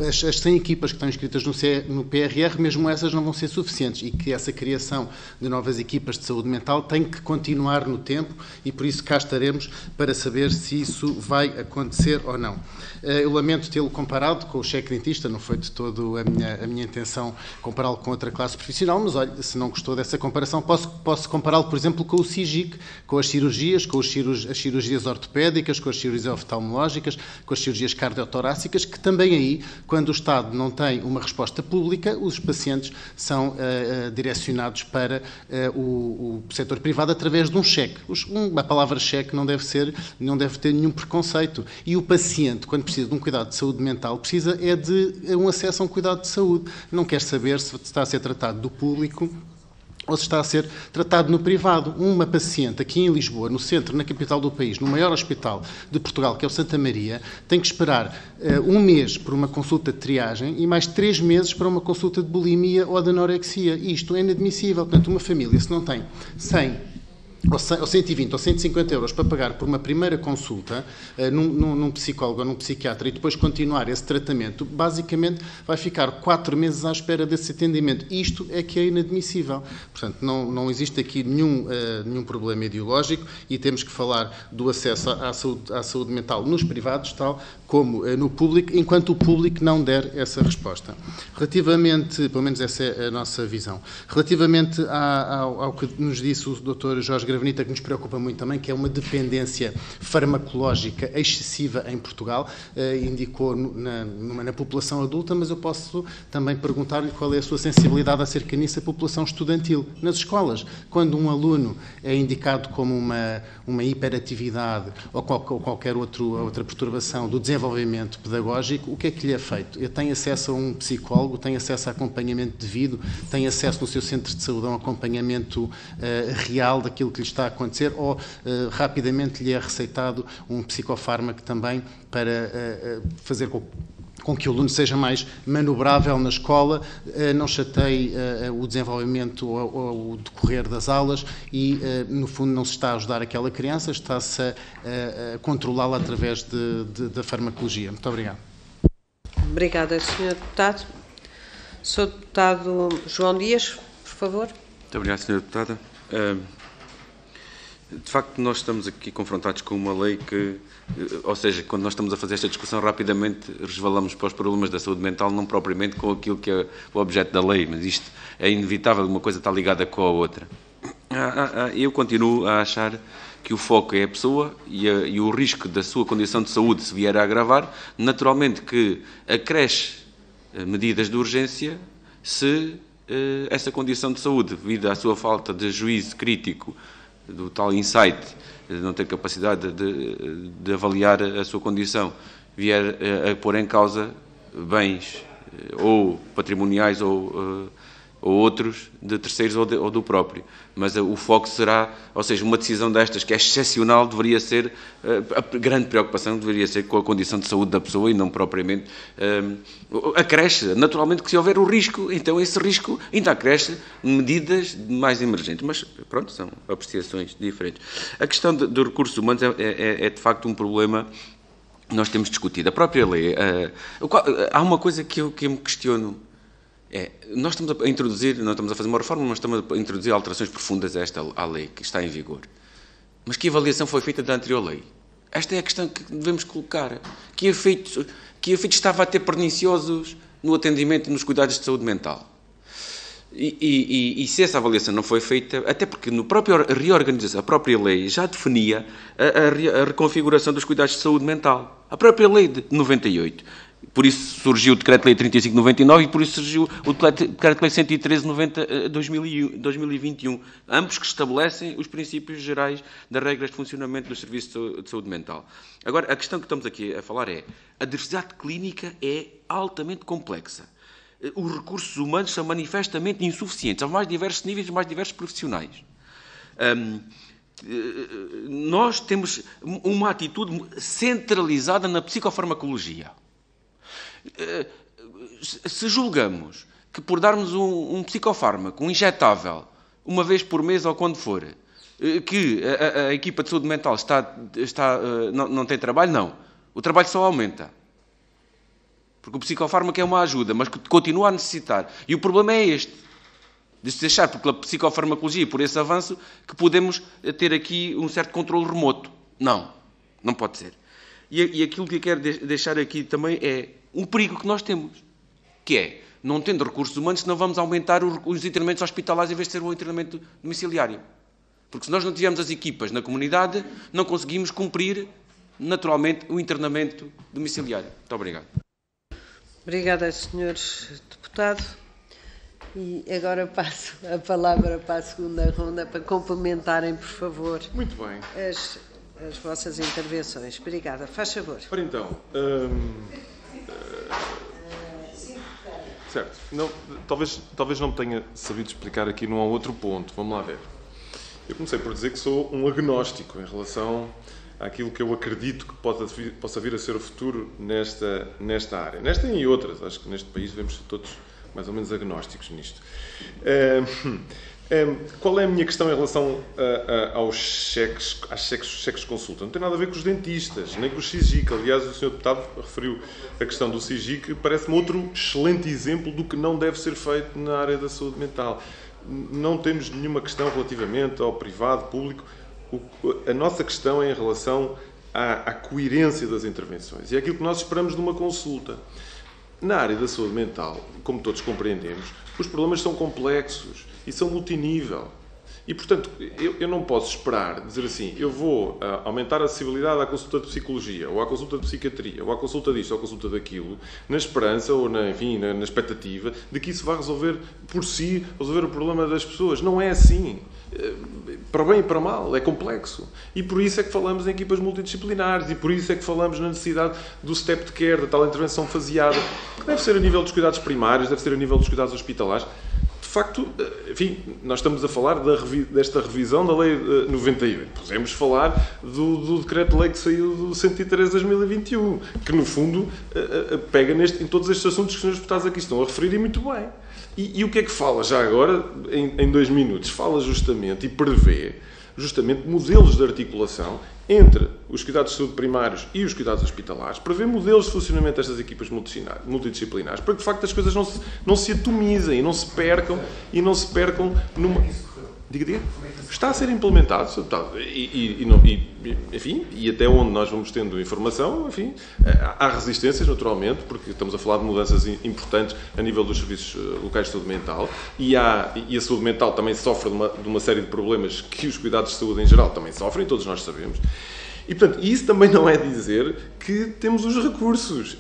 as 100 equipas que estão inscritas no PRR, mesmo essas não vão ser suficientes e que essa criação de novas equipas de saúde mental tem que continuar no tempo e por isso cá estaremos para saber se isso vai acontecer ou não. Eu lamento tê-lo comparado com o cheque dentista, não foi de todo a minha intenção compará-lo com outra classe profissional, mas olha, se não gostou dessa comparação, posso compará-lo, por exemplo, com o CIGIC, com as cirurgias, as cirurgias ortopédicas, com as cirurgias oftalmológicas, com as cirurgias cardiotorácicas, que também aí, quando o Estado não tem uma resposta pública, os pacientes são direcionados para o setor privado através de um cheque. A palavra cheque não deve ter nenhum preconceito. E o paciente, quando precisa de um cuidado de saúde mental, precisa de um acesso a um cuidado de saúde. Não quer saber se está a ser tratado do público ou se está a ser tratado no privado. Uma paciente aqui em Lisboa, no centro, na capital do país, no maior hospital de Portugal, que é o Santa Maria, tem que esperar 1 mês por uma consulta de triagem e mais 3 meses para uma consulta de bulimia ou de anorexia. Isto é inadmissível. Portanto, uma família, se não tem 100 ou 120 ou 150 euros para pagar por uma primeira consulta num psicólogo ou num psiquiatra e depois continuar esse tratamento, basicamente vai ficar 4 meses à espera desse atendimento. Isto é que é inadmissível. Portanto, não existe aqui nenhum problema ideológico e temos que falar do acesso à saúde mental nos privados, tal como no público, enquanto o público não der essa resposta. Relativamente, pelo menos essa é a nossa visão, relativamente ao que nos disse o Dr. Jorge Gravenita, que nos preocupa muito também, que é uma dependência farmacológica excessiva em Portugal. Indicou na população adulta, mas eu posso também perguntar-lhe qual é a sua sensibilidade acerca disso, a população estudantil. Nas escolas, quando um aluno é indicado como uma hiperatividade ou qualquer outra perturbação do desenvolvimento pedagógico, o que é que lhe é feito? Ele tem acesso a um psicólogo, tem acesso a acompanhamento devido, tem acesso no seu centro de saúde a um acompanhamento real daquilo que lhe está a acontecer, ou rapidamente lhe é receitado um psicofármaco também para fazer com que o aluno seja mais manobrável na escola, não chateie o desenvolvimento ou o decorrer das aulas e, no fundo, não se está a ajudar aquela criança, está-se a controlá-la através da farmacologia. Muito obrigado. Obrigada, Sr. Deputado. Sr. Deputado João Dias, por favor. Muito obrigado, Sra. Deputada. De facto, nós estamos aqui confrontados com uma lei que, ou seja, quando nós estamos a fazer esta discussão, rapidamente resvalamos para os problemas da saúde mental, não propriamente com aquilo que é o objeto da lei, mas isto é inevitável, uma coisa está ligada com a outra. Eu continuo a achar que o foco é a pessoa e o risco da sua condição de saúde se vier a agravar, naturalmente que acresce medidas de urgência se essa condição de saúde, devido à sua falta de juízo crítico, do tal insight, de não ter capacidade de avaliar a sua condição, vier a pôr em causa bens ou patrimoniais ou outros de terceiros ou do próprio. Mas o foco será, ou seja, uma decisão destas que é excepcional, deveria ser, a grande preocupação deveria ser com a condição de saúde da pessoa e não propriamente acresce. Naturalmente que se houver o risco, então esse risco ainda acresce medidas mais emergentes. Mas pronto, são apreciações diferentes. A questão dos recursos humanos é de facto um problema que nós temos discutido. A própria lei, há uma coisa que eu me questiono. Nós estamos a introduzir, não estamos a fazer uma reforma, mas estamos a introduzir alterações profundas à lei que está em vigor. Mas que avaliação foi feita da anterior lei? Esta é a questão que devemos colocar. Que efeitos estava a ter perniciosos no atendimento e nos cuidados de saúde mental? E se essa avaliação não foi feita, até porque no próprio reorganização, a própria lei já definia a reconfiguração dos cuidados de saúde mental. A própria lei de 98. Por isso surgiu o Decreto-Lei 35/99 e por isso surgiu o Decreto-Lei 113/2021, ambos que estabelecem os princípios gerais das regras de funcionamento dos serviços de saúde mental. Agora, a questão que estamos aqui a falar é: a diversidade clínica é altamente complexa. Os recursos humanos são manifestamente insuficientes, aos mais diversos níveis e mais diversos profissionais. Nós temos uma atitude centralizada na psicofarmacologia. Se julgamos que por darmos um psicofármaco, um injetável, uma vez por mês ou quando for, que a equipa de saúde mental não tem trabalho, não. O trabalho só aumenta. Porque o psicofármaco é uma ajuda, mas continua a necessitar. E o problema é este. De se deixar pela psicofarmacologia e por esse avanço que podemos ter aqui um certo controle remoto. Não pode ser. E aquilo que eu quero deixar aqui também é um perigo que nós temos, que é, não tendo recursos humanos, senão vamos aumentar os internamentos hospitalares em vez de ser um internamento domiciliário. Porque se nós não tivermos as equipas na comunidade, não conseguimos cumprir, naturalmente, o internamento domiciliário. Muito obrigado. Obrigada, Sr. Deputado. E agora passo a palavra para a segunda ronda, para complementarem, por favor. Muito bem. As vossas intervenções. Obrigada. Faz favor. Ora então, certo. Não, talvez não me tenha sabido explicar aqui num ou outro ponto. Vamos lá ver. Eu comecei por dizer que sou um agnóstico em relação àquilo que eu acredito que possa vir a ser o futuro nesta área. Nesta e em outras. Acho que neste país devemos ser todos mais ou menos agnósticos nisto. Qual é a minha questão em relação aos cheques de consulta? Não tem nada a ver com os dentistas, nem com o SIGIC. Aliás, o Sr. Deputado referiu a questão do SIGIC, parece-me outro excelente exemplo do que não deve ser feito na área da saúde mental. Não temos nenhuma questão relativamente ao privado, público. A nossa questão é em relação à coerência das intervenções. E é aquilo que nós esperamos numa consulta. Na área da saúde mental, como todos compreendemos, os problemas são complexos e são multinível. E, portanto, eu não posso esperar, dizer assim, eu vou aumentar a acessibilidade à consulta de psicologia, ou à consulta de psiquiatria, ou à consulta disto, ou à consulta daquilo, na esperança, ou na expectativa, de que isso vai resolver por si, resolver o problema das pessoas. Não é assim. Para bem e para mal, é complexo. E por isso é que falamos em equipas multidisciplinares, e por isso é que falamos na necessidade do step de care, da tal intervenção faseada, que deve ser a nível dos cuidados primários, deve ser a nível dos cuidados hospitalares. De facto, enfim, nós estamos a falar desta revisão da Lei 98. Podemos falar do Decreto-Lei que saiu do 103 de 2021, que, no fundo, pega em todos estes assuntos que os senhores deputados aqui estão a referir, e muito bem. E o que é que fala já agora, em 2 minutos? Fala justamente e prevê justamente modelos de articulação entre os cuidados de saúde primários e os cuidados hospitalares, prevê modelos de funcionamento destas equipas multidisciplinares, para que de facto as coisas não se atomizem e não se percam numa... Diga. Está a ser implementado, enfim, e até onde nós vamos tendo informação, enfim, há resistências, naturalmente, porque estamos a falar de mudanças importantes a nível dos serviços locais de saúde mental, e a saúde mental também sofre de uma série de problemas que os cuidados de saúde em geral também sofrem, todos nós sabemos. E, portanto, isso também não é dizer que temos os recursos.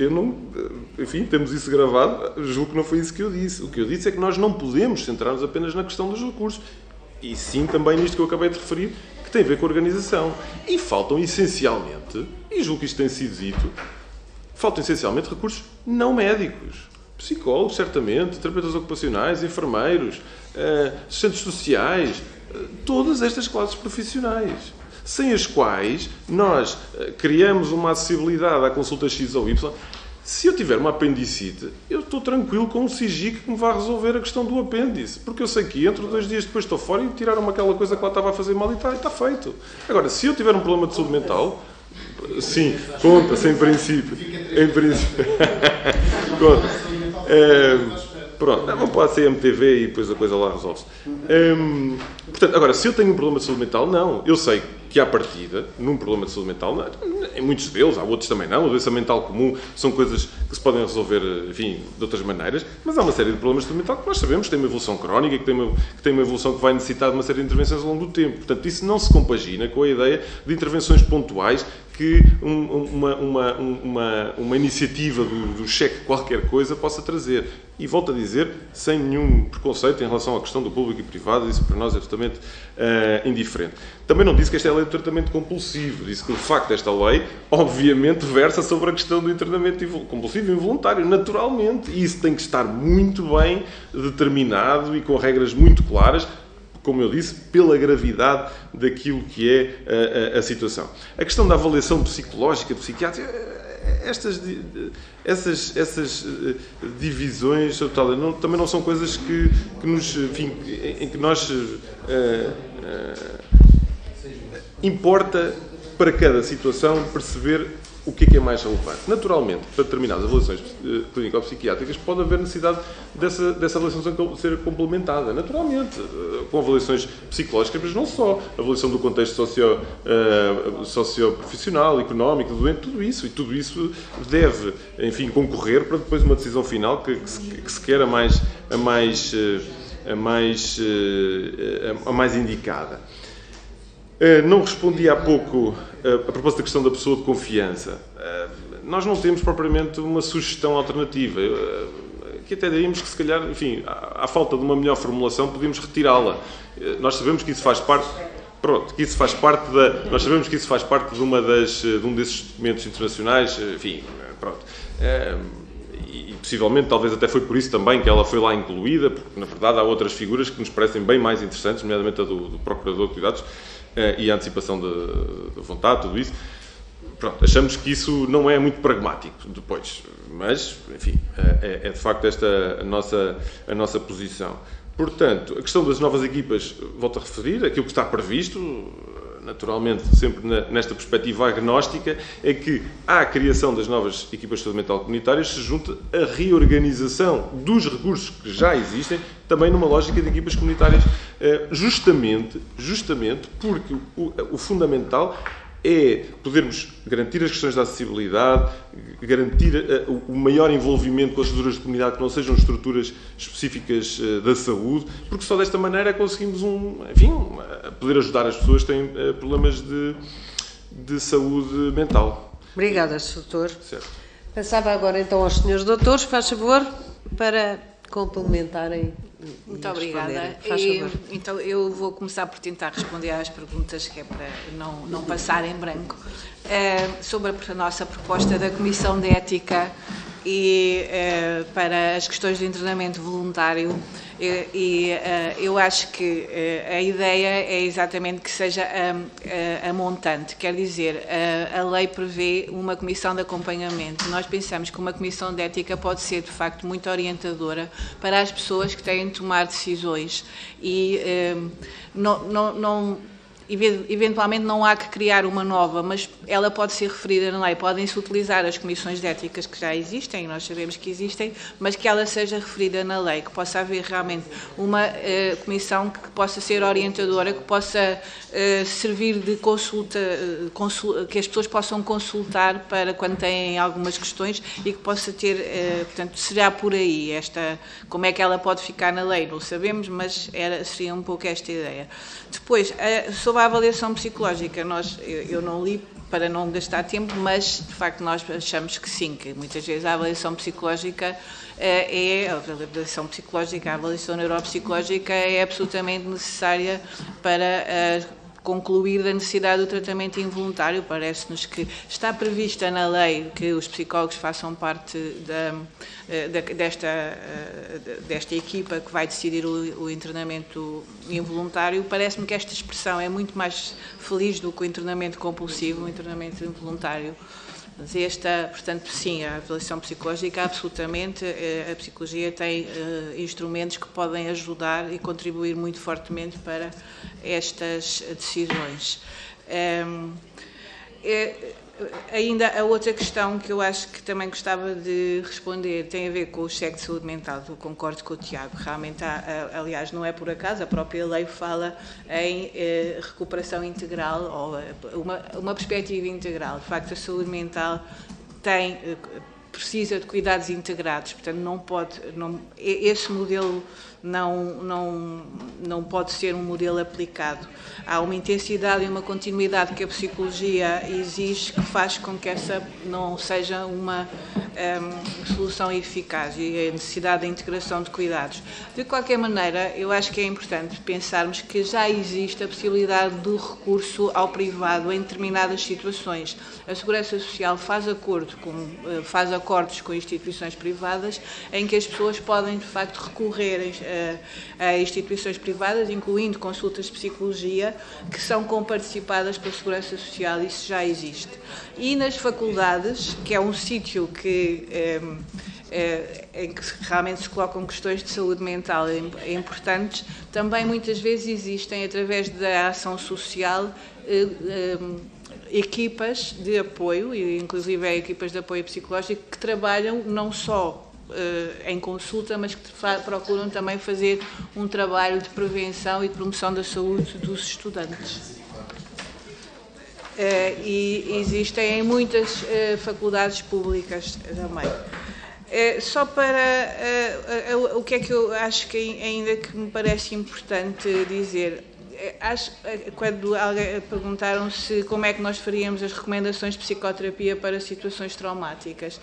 Enfim, temos isso gravado, julgo que não foi isso que eu disse. O que eu disse é que nós não podemos centrar-nos apenas na questão dos recursos. E sim, também nisto que eu acabei de referir, que tem a ver com a organização. E faltam essencialmente, e julgo que isto tem sido dito, faltam essencialmente recursos não médicos. Psicólogos, certamente, terapeutas ocupacionais, enfermeiros, assistentes sociais, todas estas classes profissionais, sem as quais nós criamos uma acessibilidade à consulta X ou Y. Se eu tiver uma apendicite, eu estou tranquilo com um SIGIC que me vai resolver a questão do apêndice, porque eu sei que entro 2 dias depois estou fora e tiraram-me aquela coisa que lá estava a fazer mal e está feito. Agora, se eu tiver um problema de saúde mental, sim, conta-se em princípio. Conta-se. Pronto, vão para a CMTV e depois a coisa lá resolve-se. Portanto, agora, se eu tenho um problema de saúde mental, não. Eu sei que, à partida, num problema de saúde mental, não, em muitos deles, há outros também não, a doença mental comum são coisas que se podem resolver, enfim, de outras maneiras, mas há uma série de problemas de saúde mental que nós sabemos que tem uma evolução crónica, que tem uma evolução que vai necessitar de uma série de intervenções ao longo do tempo. Portanto, isso não se compagina com a ideia de intervenções pontuais que uma iniciativa do cheque qualquer coisa possa trazer. E volto a dizer, sem nenhum preconceito em relação à questão do público e privado, isso para nós é absolutamente indiferente. Também não disse que esta é a lei do tratamento compulsivo, disse que, de facto, esta lei, obviamente, versa sobre a questão do internamento compulsivo e involuntário, naturalmente, e isso tem que estar muito bem determinado e com regras muito claras, como eu disse, pela gravidade daquilo que é a situação. A questão da avaliação psicológica, psiquiátrica, essas divisões também não são coisas que nos, enfim, em que nós importa para cada situação perceber o que é mais relevante. Naturalmente, para determinadas avaliações clínico-psiquiátricas, pode haver necessidade dessa avaliação ser complementada, naturalmente, com avaliações psicológicas, mas não só. A avaliação do contexto socioprofissional, económico, do doente, tudo isso. E tudo isso deve, enfim, concorrer para depois uma decisão final que se quer a mais indicada. Não respondi há pouco a propósito da questão da pessoa de confiança. Nós não temos propriamente uma sugestão alternativa. Que até diríamos que, se calhar, enfim, à falta de uma melhor formulação, podíamos retirá-la. Nós sabemos que isso faz parte. Pronto, que isso faz parte nós sabemos que isso faz parte de um desses documentos internacionais, enfim, pronto. E possivelmente, talvez até foi por isso também que ela foi lá incluída, porque, na verdade, há outras figuras que nos parecem bem mais interessantes, nomeadamente a do Procurador de Cuidados, e a antecipação de vontade, tudo isso. Pronto, achamos que isso não é muito pragmático depois, mas, enfim, é de facto esta a nossa posição. Portanto, a questão das novas equipas, volto a referir, aquilo que está previsto, naturalmente, sempre nesta perspectiva agnóstica, é que à criação das novas equipas de saúde mental comunitárias se junta a reorganização dos recursos que já existem, também numa lógica de equipas comunitárias, justamente porque o fundamental é podermos garantir as questões da acessibilidade, garantir o maior envolvimento com as estruturas de comunidade que não sejam estruturas específicas da saúde, porque só desta maneira conseguimos, poder ajudar as pessoas que têm problemas de saúde mental. Obrigada, Sr. Doutor. Certo. Passava agora então aos senhores doutores, faz favor, para complementarem. Muito obrigada. Então, eu vou começar por tentar responder às perguntas, que é para não passar em branco. Sobre a nossa proposta da Comissão de Ética e para as questões de internamento voluntário, eu acho que a ideia é exatamente que seja a montante, quer dizer, a lei prevê uma comissão de acompanhamento. Nós pensamos que uma comissão de ética pode ser, de facto, muito orientadora para as pessoas que têm de tomar decisões e eventualmente não há que criar uma nova, mas ela pode ser referida na lei. Podem-se utilizar as comissões de éticas que já existem, nós sabemos que existem, mas que ela seja referida na lei, que possa haver realmente uma comissão que possa ser orientadora, que possa servir de consulta, que as pessoas possam consultar para quando têm algumas questões e que possa ter, portanto, será por aí como é que ela pode ficar na lei, não sabemos, mas seria um pouco esta ideia. Depois, sobre a avaliação psicológica, eu não li para não gastar tempo, mas de facto nós achamos que sim, que muitas vezes a avaliação psicológica a avaliação neuropsicológica é absolutamente necessária para concluir da necessidade do tratamento involuntário. Parece-nos que está prevista na lei que os psicólogos façam parte desta equipa que vai decidir o internamento involuntário. Parece-me que esta expressão é muito mais feliz do que o internamento compulsivo, o internamento involuntário. Mas portanto, sim, a avaliação psicológica, absolutamente, a psicologia tem instrumentos que podem ajudar e contribuir muito fortemente para estas decisões. Ainda a outra questão que eu acho que também gostava de responder tem a ver com o cheque de saúde mental. Eu concordo com o Tiago, realmente aliás, não é por acaso, a própria lei fala em recuperação integral ou uma perspectiva integral. De facto, a saúde mental precisa de cuidados integrados, portanto esse modelo não pode ser um modelo aplicado. Há uma intensidade e uma continuidade que a psicologia exige que faz com que essa não seja uma solução eficaz, e a necessidade da integração de cuidados. De qualquer maneira, eu acho que é importante pensarmos que já existe a possibilidade do recurso ao privado em determinadas situações. A Segurança Social faz acordos com instituições privadas em que as pessoas podem, de facto, recorrer a instituições privadas, incluindo consultas de psicologia, que são comparticipadas pela Segurança Social. Isso já existe. E nas faculdades, que é um sítio em que realmente se colocam questões de saúde mental importantes, também muitas vezes existem, através da ação social, equipas de apoio, inclusive equipas de apoio psicológico, que trabalham não só em consulta, mas que procuram também fazer um trabalho de prevenção e de promoção da saúde dos estudantes. E existem em muitas faculdades públicas também. Só para o que é que eu acho que ainda que me parece importante dizer, quando perguntaram-se como é que nós faríamos as recomendações de psicoterapia para situações traumáticas,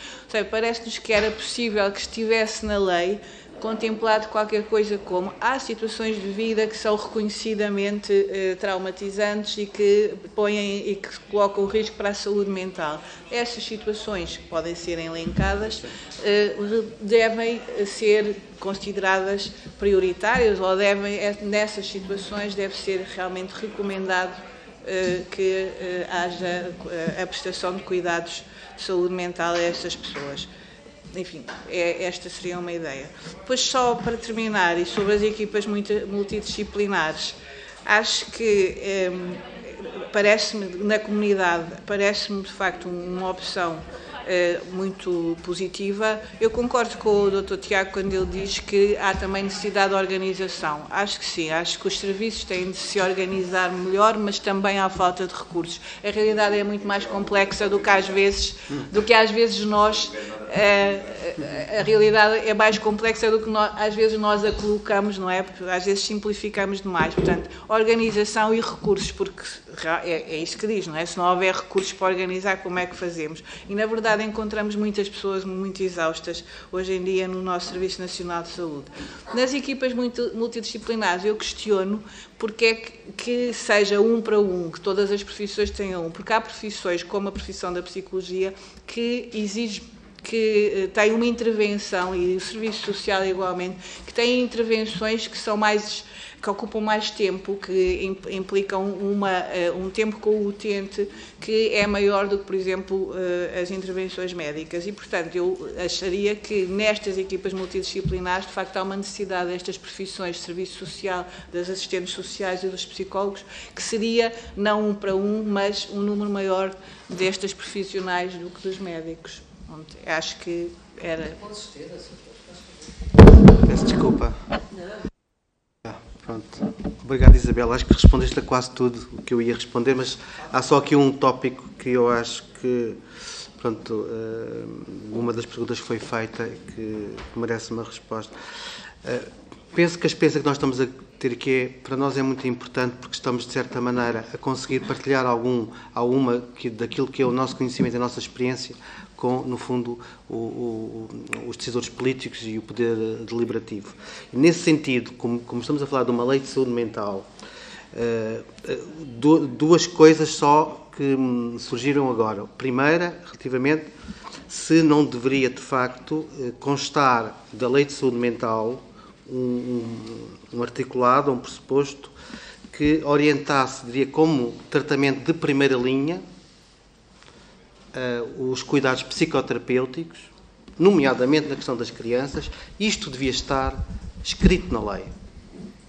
parece-nos que era possível que estivesse na lei contemplado qualquer coisa como: há situações de vida que são reconhecidamente traumatizantes e que colocam o risco para a saúde mental. Essas situações, que podem ser elencadas, devem ser consideradas prioritárias, ou nessas situações deve ser realmente recomendado que haja a prestação de cuidados de saúde mental a essas pessoas. Enfim, esta seria uma ideia. Depois, só para terminar, e sobre as equipas multidisciplinares, acho que parece-me, na comunidade, parece-me de facto uma opção muito positiva. Eu concordo com o Dr. Tiago quando ele diz que há também necessidade de organização. Acho que sim, acho que os serviços têm de se organizar melhor, mas também há falta de recursos. A realidade é muito mais complexa do que às vezes nós... A realidade é mais complexa do que às vezes nós a colocamos, não é? Porque às vezes simplificamos demais. Portanto, organização e recursos, porque é isso que diz, não é? Se não houver recursos para organizar, como é que fazemos? E, na verdade, encontramos muitas pessoas muito exaustas hoje em dia no nosso Serviço Nacional de Saúde. Nas equipas multidisciplinares, eu questiono porque é que seja um para um, que todas as profissões tenham um, porque há profissões, como a profissão da psicologia, que tem uma intervenção, e o serviço social igualmente, que tem intervenções que ocupam mais tempo, que implicam um tempo com o utente que é maior do que, por exemplo, as intervenções médicas. E, portanto, eu acharia que nestas equipas multidisciplinares, de facto, há uma necessidade destas profissões de serviço social, das assistentes sociais e dos psicólogos, que seria não um para um, mas um número maior destas profissionais do que dos médicos. Acho que era... Peço desculpa. Pronto. Obrigado, Isabel. Acho que respondeste a quase tudo o que eu ia responder, mas há só aqui um tópico que eu acho que, pronto, uma das perguntas que foi feita que merece uma resposta. Penso que a experiência que nós estamos a ter aqui para nós é muito importante, porque estamos, de certa maneira, a conseguir partilhar daquilo que é o nosso conhecimento e a nossa experiência com, no fundo, os decisores políticos e o poder deliberativo. E, nesse sentido, como estamos a falar de uma lei de saúde mental, duas coisas só que surgiram agora. Primeira, relativamente, se não deveria, de facto, constar da lei de saúde mental um articulado, um pressuposto, que orientasse, diria, como tratamento de primeira linha, os cuidados psicoterapêuticos, nomeadamente na questão das crianças. Isto devia estar escrito na lei,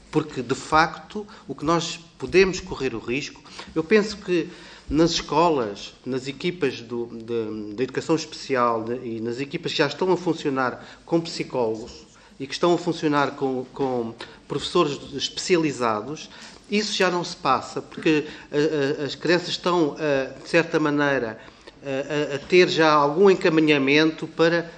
porque, de facto, o que nós podemos correr o risco, eu penso que nas escolas, nas equipas da educação especial e nas equipas que já estão a funcionar com psicólogos e que estão a funcionar com professores especializados, isso já não se passa, porque as crianças estão, de certa maneira, a ter já algum encaminhamento para,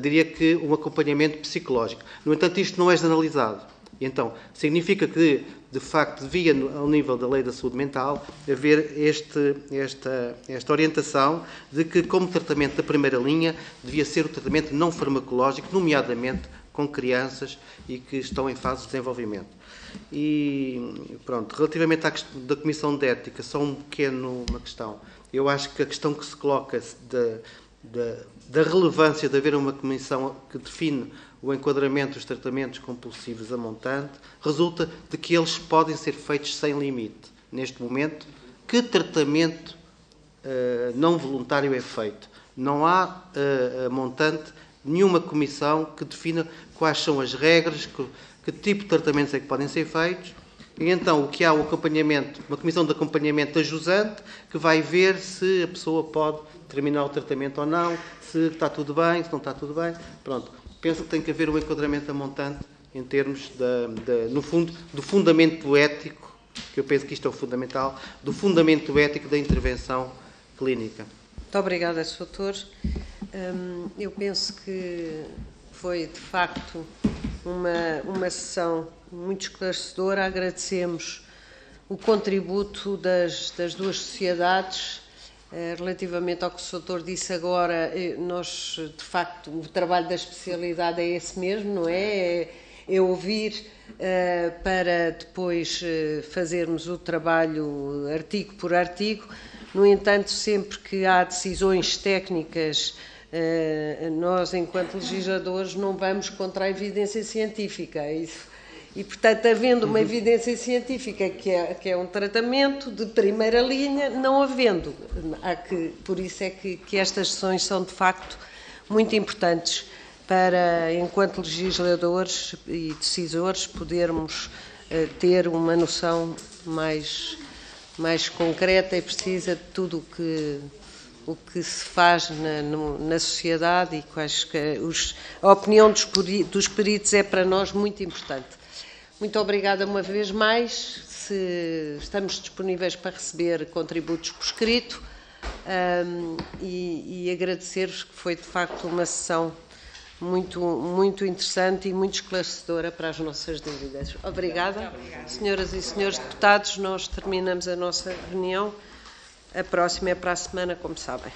diria que, um acompanhamento psicológico. No entanto, isto não é generalizado. E então, significa que, de facto, devia, ao nível da lei da saúde mental, haver esta orientação de que, como tratamento da primeira linha, devia ser o tratamento não farmacológico, nomeadamente com crianças e que estão em fase de desenvolvimento. E, pronto, relativamente à questão da Comissão de Ética, só uma questão. Eu acho que a questão que se coloca da relevância de haver uma comissão que define o enquadramento dos tratamentos compulsivos a montante, resulta de que eles podem ser feitos sem limite. Neste momento, que tratamento não voluntário é feito? Não há a montante nenhuma comissão que defina quais são as regras, que tipo de tratamentos é que podem ser feitos. E então o que há, o acompanhamento, uma comissão de acompanhamento ajusante, que vai ver se a pessoa pode terminar o tratamento ou não, se está tudo bem, se não está tudo bem. Pronto, penso que tem que haver um enquadramento a montante em termos, no fundo, do fundamento ético, que eu penso que isto é o fundamental, do fundamento ético da intervenção clínica. Muito obrigada, Sr. Doutor. Eu penso que foi, de facto, uma sessão muito esclarecedora. Agradecemos o contributo das duas sociedades. Relativamente ao que o Sr. Doutor disse agora, nós, de facto, o trabalho da especialidade é esse mesmo, não é? É ouvir para depois fazermos o trabalho artigo por artigo. No entanto, sempre que há decisões técnicas, nós, enquanto legisladores, não vamos contra a evidência científica. E, portanto, havendo uma evidência científica que é um tratamento de primeira linha, não havendo. Por isso é que estas sessões são, de facto, muito importantes para, enquanto legisladores e decisores, podermos ter uma noção mais concreta e precisa de tudo o o que se faz na sociedade e a opinião dos peritos é para nós muito importante. Muito obrigada uma vez mais. Estamos disponíveis para receber contributos por escrito e agradecer-vos, que foi de facto uma sessão muito interessante e muito esclarecedora para as nossas dúvidas. Obrigada. Senhoras e senhores deputados, nós terminamos a nossa reunião. A próxima é para a semana, como sabem.